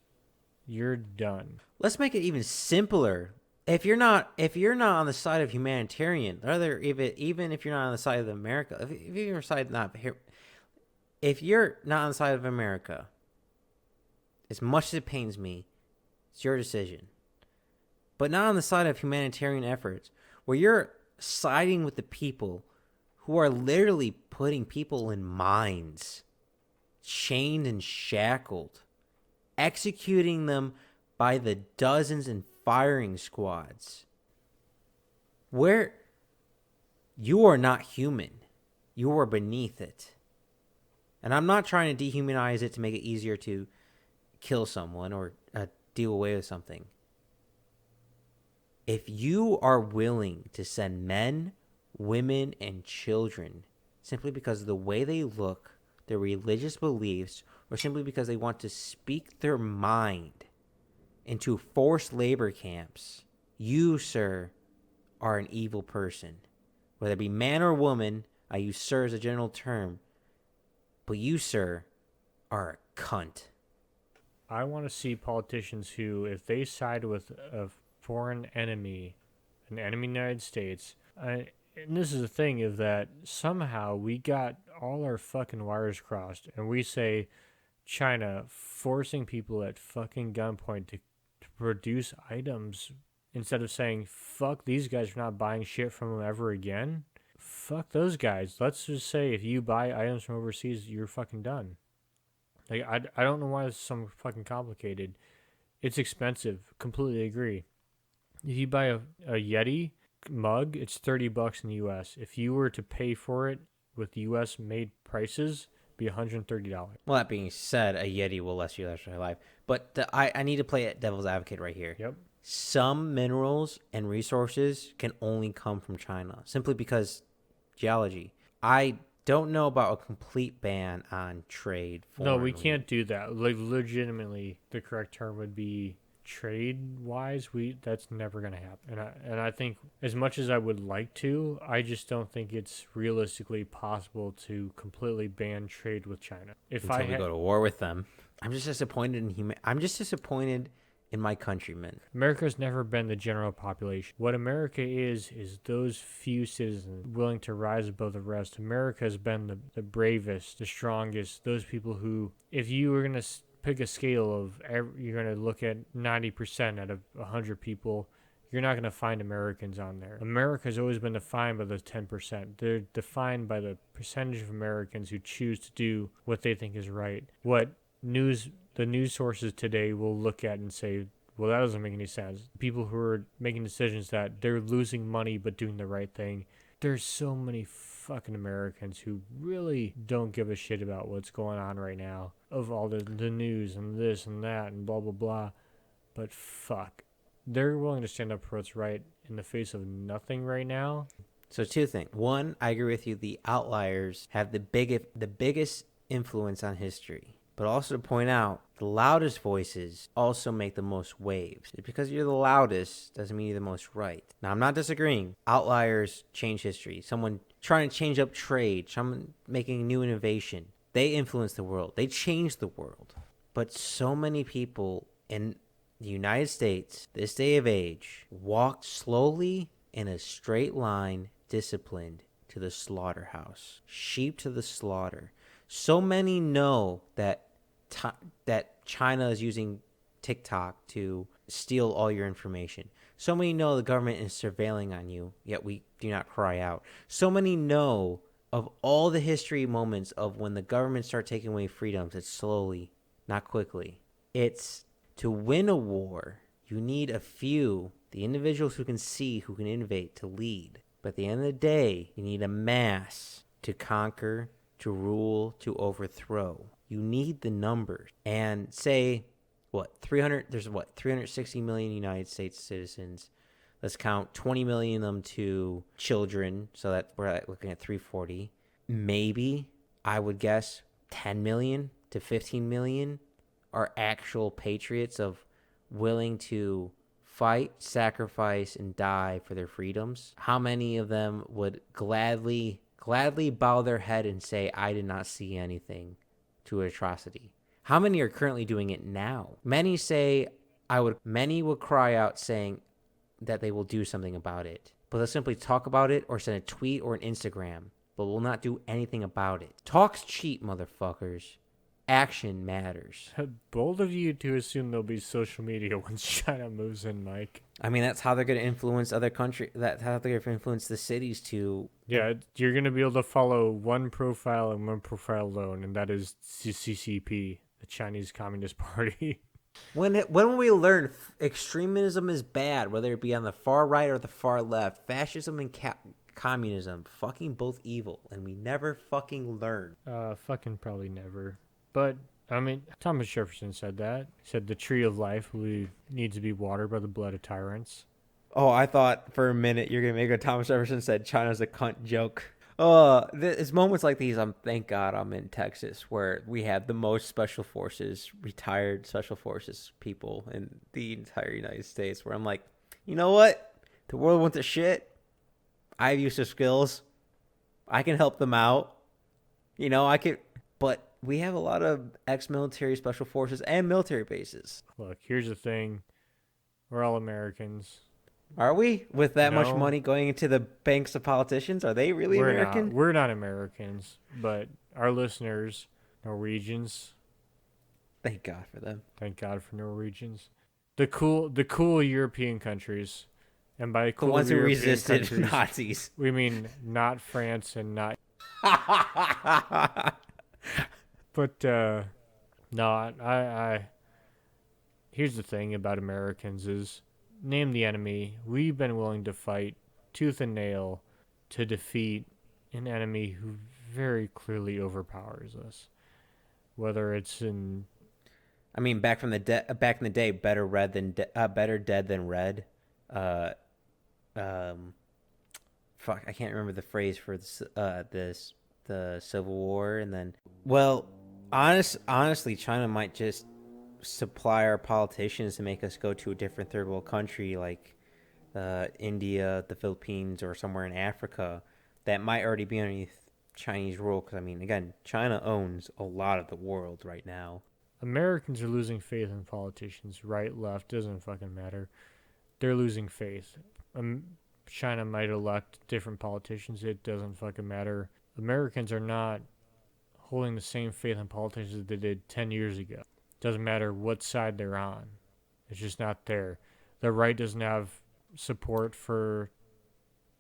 you're done. Let's make it even simpler. If you're not on the side of humanitarian, rather even if you're not on the side of America, if you're not on the side of America, as much as it pains me, it's your decision. But not on the side of humanitarian efforts, where you're siding with the people who are literally putting people in mines, chained and shackled, executing them by the dozens and firing squads. Where you are not human. You are beneath it. And I'm not trying to dehumanize it to make it easier to kill someone or deal away with something. If you are willing to send men, women, and children simply because of the way they look, their religious beliefs, or simply because they want to speak their mind into forced labor camps, you, sir, are an evil person. Whether it be man or woman, I use sir as a general term, but you, sir, are a cunt. I want to see politicians who, if they side with a foreign enemy, an enemy in the United States, and this is the thing, is that somehow we got all our fucking wires crossed, and we say China forcing people at fucking gunpoint to produce items instead of saying, fuck these guys for not buying shit from them ever again. Fuck those guys. Let's just say if you buy items from overseas, you're fucking done. Like, I don't know why it's so fucking complicated. It's expensive. Completely agree. If you buy a Yeti mug, it's $30 in the U.S. If you were to pay for it with U.S. made prices, it'd be $130. Well, that being said, a Yeti will last you your life. But I need to play devil's advocate right here. Yep. Some minerals and resources can only come from China simply because geology. I don't know about a complete ban on trade. No, we can't do that. Like, legitimately, the correct term would be trade-wise. That's never going to happen. And I think as much as I would like to, I just don't think it's realistically possible to completely ban trade with China. Until we go to war with them. I'm just disappointed in my countrymen. America's never been the general population. What America is those few citizens willing to rise above the rest. America has been the bravest, the strongest, those people who, if you were going to pick a scale of, you're going to look at 90% out of 100 people, you're not going to find Americans on there. America's always been defined by the 10%. They're defined by the percentage of Americans who choose to do what they think is right. What the news sources today will look at and say, well, that doesn't make any sense. People who are making decisions that they're losing money but doing the right thing. There's so many fucking Americans who really don't give a shit about what's going on right now, of all the news and this and that and blah, blah, blah. But fuck. They're willing to stand up for what's right in the face of nothing right now. So two things. One, I agree with you. The outliers have the biggest influence on history. But also to point out, the loudest voices also make the most waves. Just because you're the loudest doesn't mean you're the most right. Now, I'm not disagreeing. Outliers change history. Someone trying to change up trade, someone making new innovation. They influence the world. They change the world. But so many people in the United States, this day of age, walked slowly in a straight line, disciplined to the slaughterhouse. Sheep to the slaughter. So many know that China is using TikTok to steal all your information. So many know the government is surveilling on you, yet we do not cry out. So many know of all the history moments of when the government started taking away freedoms. It's slowly, not quickly. It's to win a war, you need a few, the individuals who can see, who can innovate, to lead. But at the end of the day, you need a mass to conquer, to rule, to overthrow. You need the numbers. And say, there's 360 million United States citizens. Let's count 20 million of them to children, so that we're looking at 340. Maybe, I would guess, 10 million to 15 million are actual patriots of willing to fight, sacrifice, and die for their freedoms. How many of them would gladly bow their head and say, I did not see anything to atrocity? How many are currently doing it now? Many would cry out saying that they will do something about it, but they'll simply talk about it or send a tweet or an Instagram, but will not do anything about it. Talk's cheap, motherfuckers. Action matters. Bold of you to assume there'll be social media once China moves in, Mike. I mean, that's how they're going to influence other countries. That's how they're going to influence the cities to... Yeah, you're going to be able to follow one profile and one profile alone, and that is CCP, the Chinese Communist Party. When will we learn extremism is bad, whether it be on the far right or the far left? Fascism and communism, fucking both evil, and we never fucking learn. Fucking probably never. But, I mean, Thomas Jefferson said that. He said the tree of life needs to be watered by the blood of tyrants. Oh, I thought for a minute you're going to make a Thomas Jefferson said China's a cunt joke. It's moments like these, thank God I'm in Texas, where we have the most special forces, retired special forces people in the entire United States, where I'm like, you know what? The world went to shit. I have use of skills. I can help them out. But we have a lot of ex-military special forces and military bases. Look, here's the thing. We're all Americans. Are we? With that much money going into the banks of politicians? Are they really American? We're not Americans, but our listeners, Norwegians. Thank God for them. Thank God for Norwegians. The cool European countries. And by cool the ones who European resisted countries, Nazis. We mean not France and not... But, no, I here's the thing about Americans is, name the enemy. We've been willing to fight tooth and nail to defeat an enemy who very clearly overpowers us. Whether it's in... I mean, back in the day, better dead than red. Fuck, I can't remember the phrase for the Civil War, and then, well, honestly, China might just supply our politicians to make us go to a different third world country like India, the Philippines, or somewhere in Africa that might already be underneath Chinese rule. Because I mean, again, China owns a lot of the world right now. Americans are losing faith in politicians. Right, left, doesn't fucking matter. They're losing faith. Um, China might elect different politicians. It doesn't fucking matter. Americans are not holding the same faith in politicians that they did 10 years ago. Doesn't matter what side they're on. It's just not there. The right doesn't have support for,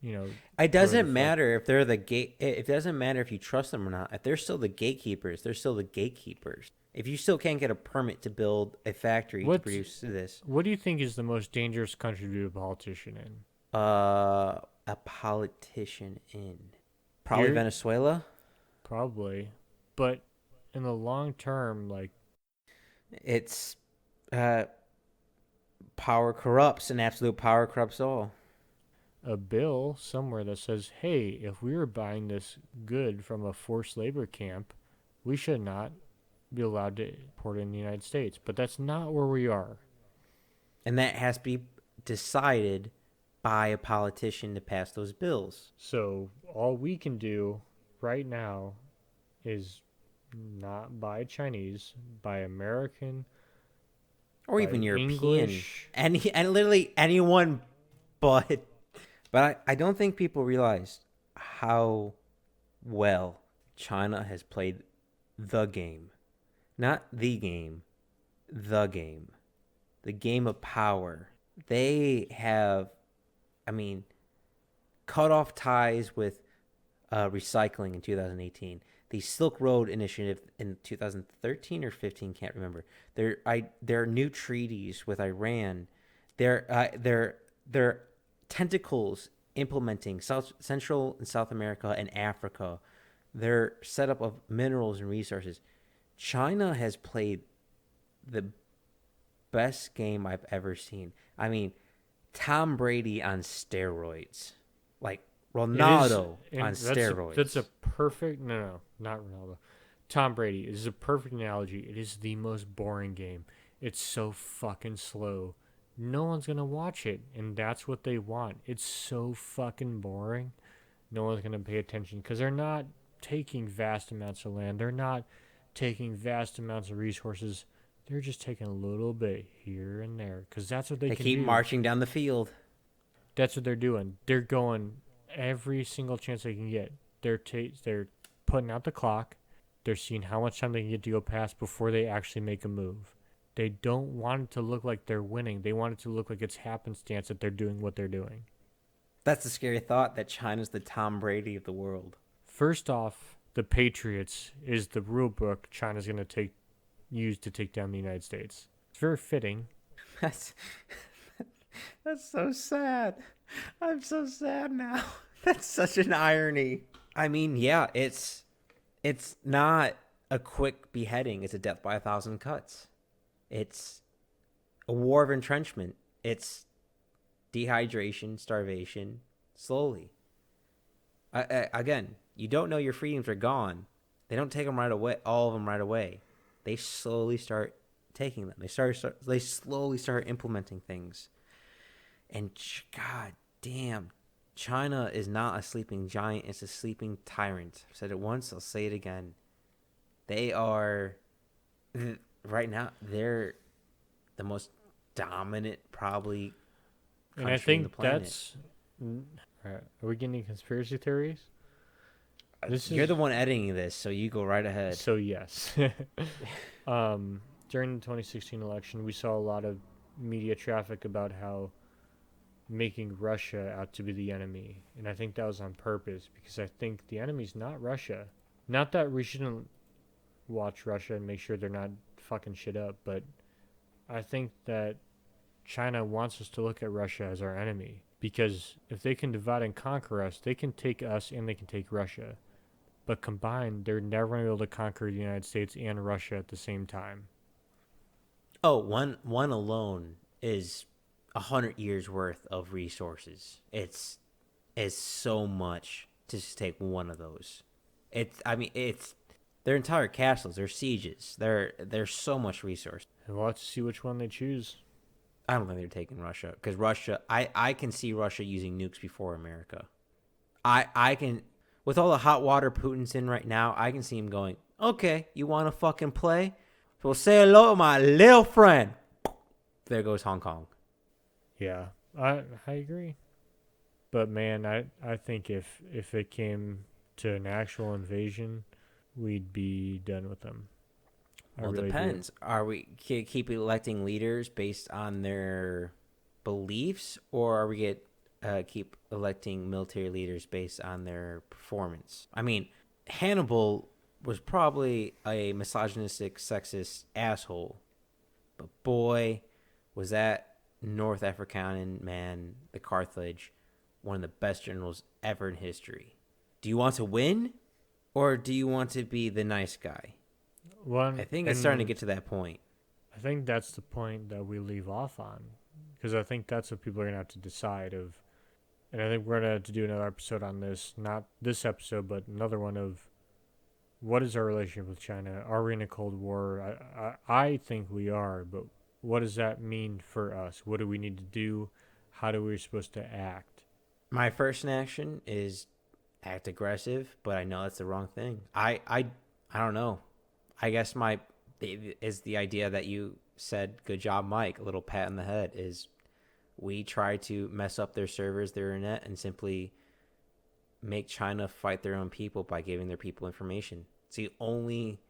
you know, It whoever the doesn't fuck. matter if they're the gate. It doesn't matter if you trust them or not. If they're still the gatekeepers, they're still the gatekeepers. If you still can't get a permit to build a factory to What's produce this, what do you think is the most dangerous country to be a politician in? a politician in probably Here, Venezuela. probably, but in the long term, like It's uh, power corrupts, and absolute power corrupts all. a bill somewhere that says, "Hey, if we were buying this good from a forced labor camp, we should not be allowed to import it in the United States." But that's not where we are. And that has to be decided by a politician to pass those bills. So all we can do right now is not buy Chinese, buy American, Or buy even European. English. And literally anyone but I don't think people realize how well China has played the game. Not the game, the game. The game of power. They have, I mean, cut off ties with recycling in 2018. The Silk Road Initiative in 2013 or 15, can't remember. There are new treaties with Iran. Their tentacles implementing Central and South America and Africa. Their setup of minerals and resources. China has played the best game I've ever seen. I mean, Tom Brady on steroids, like It is, Ronaldo on and steroids. that's a perfect no, not Ronaldo. Tom Brady is a perfect analogy. It is the most boring game. It's so fucking slow. No one's gonna watch it, and that's what they want. It's so fucking boring. No one's gonna pay attention because they're not taking vast amounts of land. They're not taking vast amounts of resources. They're just taking a little bit here and there because that's what they They can keep do. marching down the field. That's what they're doing. They're going every single chance they can get. They're putting out the clock. They're seeing how much time they can get to go past before they actually make a move. They don't want it to look like they're winning. They want it to look like it's happenstance that they're doing what they're doing. That's the scary thought that China's the Tom Brady of the world. First off, the Patriots is the rule book China's going to use to take down the United States. It's very fitting. That's that's so sad. I'm so sad now. That's such an irony. I mean, yeah, it's not a quick beheading. It's a death by 1,000 cuts. It's a war of entrenchment. It's dehydration, starvation, slowly. Again, you don't know your freedoms are gone. They don't take them right away, all of them right away. They slowly start taking them. They slowly start implementing things. And god damn, China is not a sleeping giant, it's a sleeping tyrant. I've said it once, I'll say it again. They are right now they're the most dominant probably And I country on the think planet. that's. Are we getting conspiracy theories? This You're is the one editing this, so you go right ahead. so yes. During the 2016 election, we saw a lot of media traffic about how making Russia out to be the enemy, and I think that was on purpose because I think the enemy's not Russia. Not that we shouldn't watch Russia and make sure they're not fucking shit up, but I think that China wants us to look at Russia as our enemy because if they can divide and conquer us, they can take us and they can take Russia. But combined, they're never going to be able to conquer the United States and Russia at the same time. Oh, one alone is 100 years worth of resources. It's so much to just take one of those. It's their entire castles, their sieges. There's so much resource. And we'll have to see which one they choose. I don't think they're taking Russia because Russia. I can see Russia using nukes before America. I can, with all the hot water Putin's in right now. I can see him going, okay, you want to fucking play? So say hello to my little friend. There goes Hong Kong. Yeah, I agree. But man, I think if it came to an actual invasion, we'd be done with them. I Well, it really do. depends. Are we keep electing leaders based on their beliefs, or are we keep electing military leaders based on their performance? I mean, Hannibal was probably a misogynistic, sexist asshole, but boy, was that North African man, the Carthage, one of the best generals ever in history. Do you want to win, or do you want to be the nice guy? I One think it's starting to and get to that point. I think that's the point that we leave off on, because I think that's what people are gonna have to decide of. And I think we're gonna have to do another episode on this, not this episode, but another one of what is our relationship with China? Are we in a Cold War? I think we are, but what does that mean for us? What do we need to do? How do we supposed to act? My first action is act aggressive, but I know that's the wrong thing. I don't know. I guess my is the idea that you said, "Good job, Mike." A little pat on the head is we try to mess up their servers, their internet, and simply make China fight their own people by giving their people information. It's the only,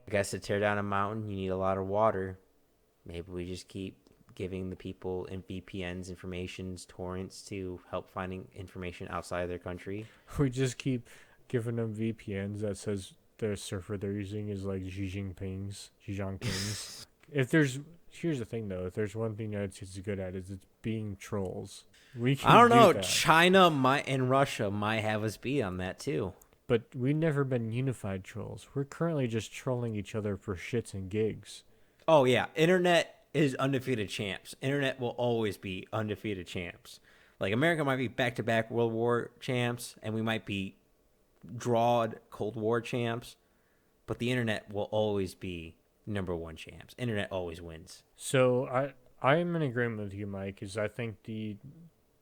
I guess, to tear down a mountain, you need a lot of water. Maybe we just keep giving the people in VPNs, informations, torrents to help finding information outside of their country. We just keep giving them VPNs that says the server they're using is like Xi Jinping's. If there's Here's the thing though, if there's one thing the United States is good at, is it's being trolls. We I can don't do know. that, China might and Russia might have us beat on that too. but we've never been unified trolls. We're currently just trolling each other for shits and gigs. Oh yeah, internet is undefeated champs. Internet will always be undefeated champs. Like America might be back-to-back World War champs, and we might be drawed Cold War champs, but the internet will always be number one champs. Internet always wins. So I'm in agreement with you, Mike. Is I think the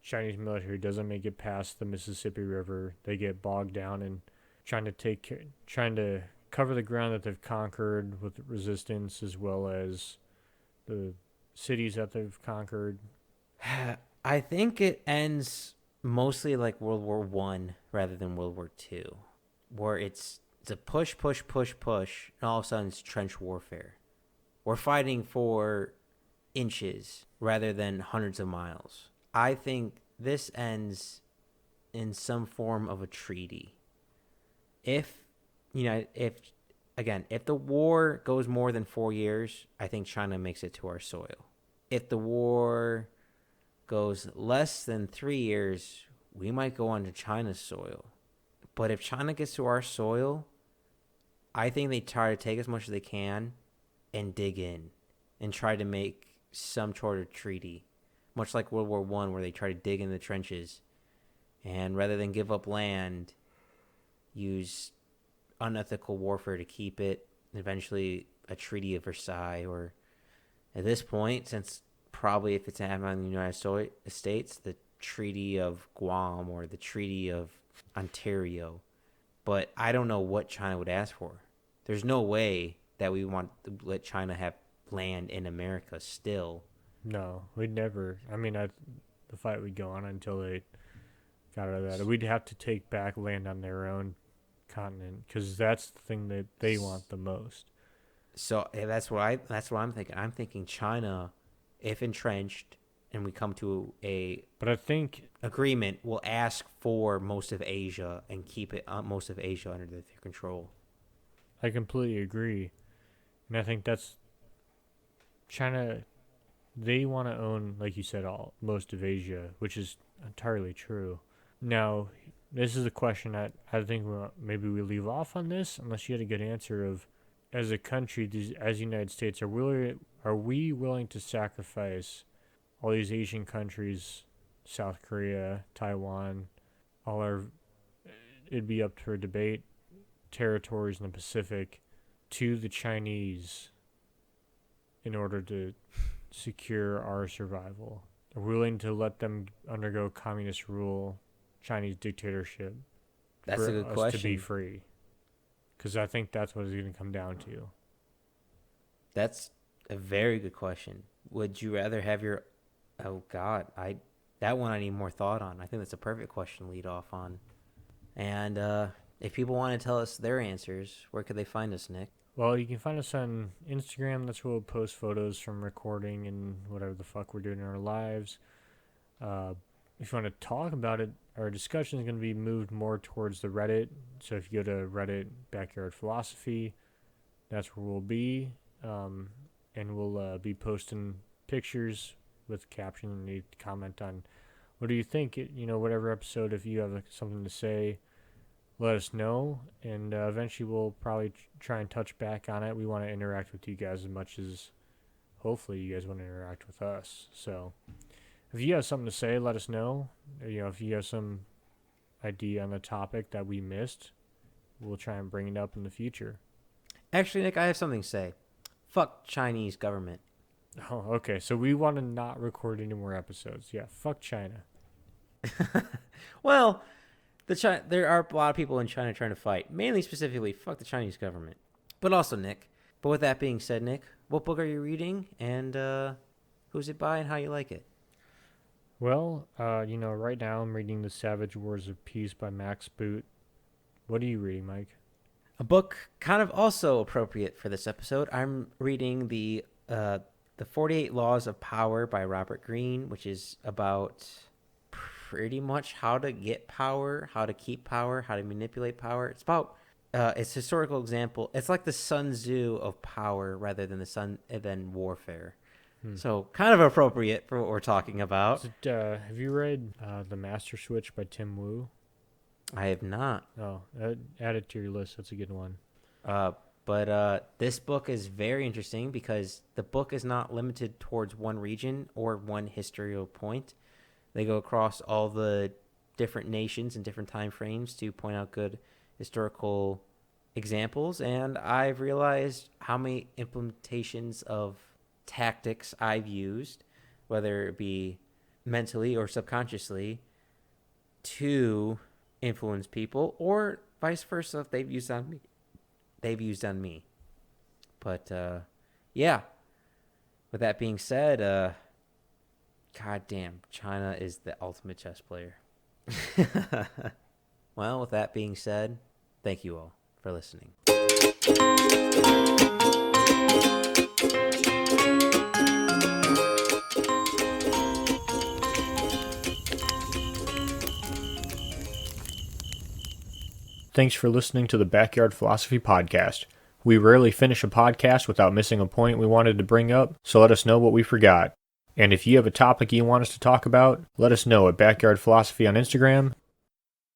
Chinese military doesn't make it past the Mississippi River. They get bogged down in trying to cover the ground that they've conquered with resistance, as well as the cities that they've conquered. I think it ends mostly like World War One rather than World War Two, where it's a push, push, push, push, and all of a sudden it's trench warfare. We're fighting for inches rather than hundreds of miles. I think this ends in some form of a treaty. If if again, if the war goes more than 4 years, I think China makes it to our soil. If the war goes less than 3 years, we might go onto China's soil. But if China gets to our soil, I think they try to take as much as they can and dig in and try to make some sort of treaty, much like World War One, where they try to dig in the trenches and rather than give up land, use unethical warfare to keep it. Eventually, a Treaty of Versailles, or at this point, since probably if it's happening in the United States, the Treaty of Guam or the Treaty of Ontario. But I don't know what China would ask for. There's no way that we want to let China have land in America still. No, we'd never. I mean, the fight would go on until they got out of that. We'd have to take back land on their own continent, because that's the thing that they want the most. So that's what I'm thinking. I'm thinking China, if entrenched, and we come to a But I think agreement, will ask for most of Asia and keep it most of Asia under their control. I completely agree, and I think that's China. They want to own, like you said, all most of Asia, which is entirely true. Now, this is a question that I think maybe we leave off on this, unless you had a good answer of, as a country, as the United States, are we willing to sacrifice all these Asian countries, South Korea, Taiwan, all our, it'd be up for debate, territories in the Pacific, to the Chinese in order to secure our survival? Are we willing to let them undergo communist rule, Chinese dictatorship, That's for a good us question. to be free? Because I think that's what it's going to come down to. That's a very good question. Would you rather have your... Oh, God. That one I need more thought on. I think that's a perfect question to lead off on. And if people want to tell us their answers, where could they find us, Nick? Well, you can find us on Instagram. That's where we'll post photos from recording and whatever the fuck we're doing in our lives. If you want to talk about it, our discussion is going to be moved more towards the Reddit. So if you go to Reddit Backyard Philosophy, that's where we'll be. And we'll be posting pictures with caption, and you comment on what do you think. Whatever episode, if you have something to say, let us know, and eventually we'll probably try and touch back on it. We want to interact with you guys as much as hopefully you guys want to interact with us. So if you have something to say, let us know. If you have some idea on the topic that we missed, we'll try and bring it up in the future. Actually, Nick, I have something to say. Fuck Chinese government. Oh, okay. So we want to not record any more episodes. Yeah, fuck China. Well, there are a lot of people in China trying to fight. Mainly, specifically, fuck the Chinese government. But also, Nick. But with that being said, Nick, what book are you reading, and who's it by, and how you like it? Well, right now I'm reading The Savage Wars of Peace by Max Boot. What are you reading, Mike? A book kind of also appropriate for this episode. I'm reading the 48 Laws of Power by Robert Greene, which is about pretty much how to get power, how to keep power, how to manipulate power. It's about it's a historical example. It's like the Sun Tzu of power rather than than warfare. So kind of appropriate for what we're talking about. Have you read The Master Switch by Tim Wu? I have not. Oh, add it to your list. That's a good one. But this book is very interesting because the book is not limited towards one region or one historical point. They go across all the different nations and different time frames to point out good historical examples. And I've realized how many implementations of tactics I've used, whether it be mentally or subconsciously, to influence people, or vice versa if they've used on me. But yeah, with that being said, goddamn, China is the ultimate chess player. Well, with that being said, thank you all for listening. Thanks for listening to the Backyard Philosophy Podcast. We rarely finish a podcast without missing a point we wanted to bring up, so let us know what we forgot. And if you have a topic you want us to talk about, let us know at Backyard Philosophy on Instagram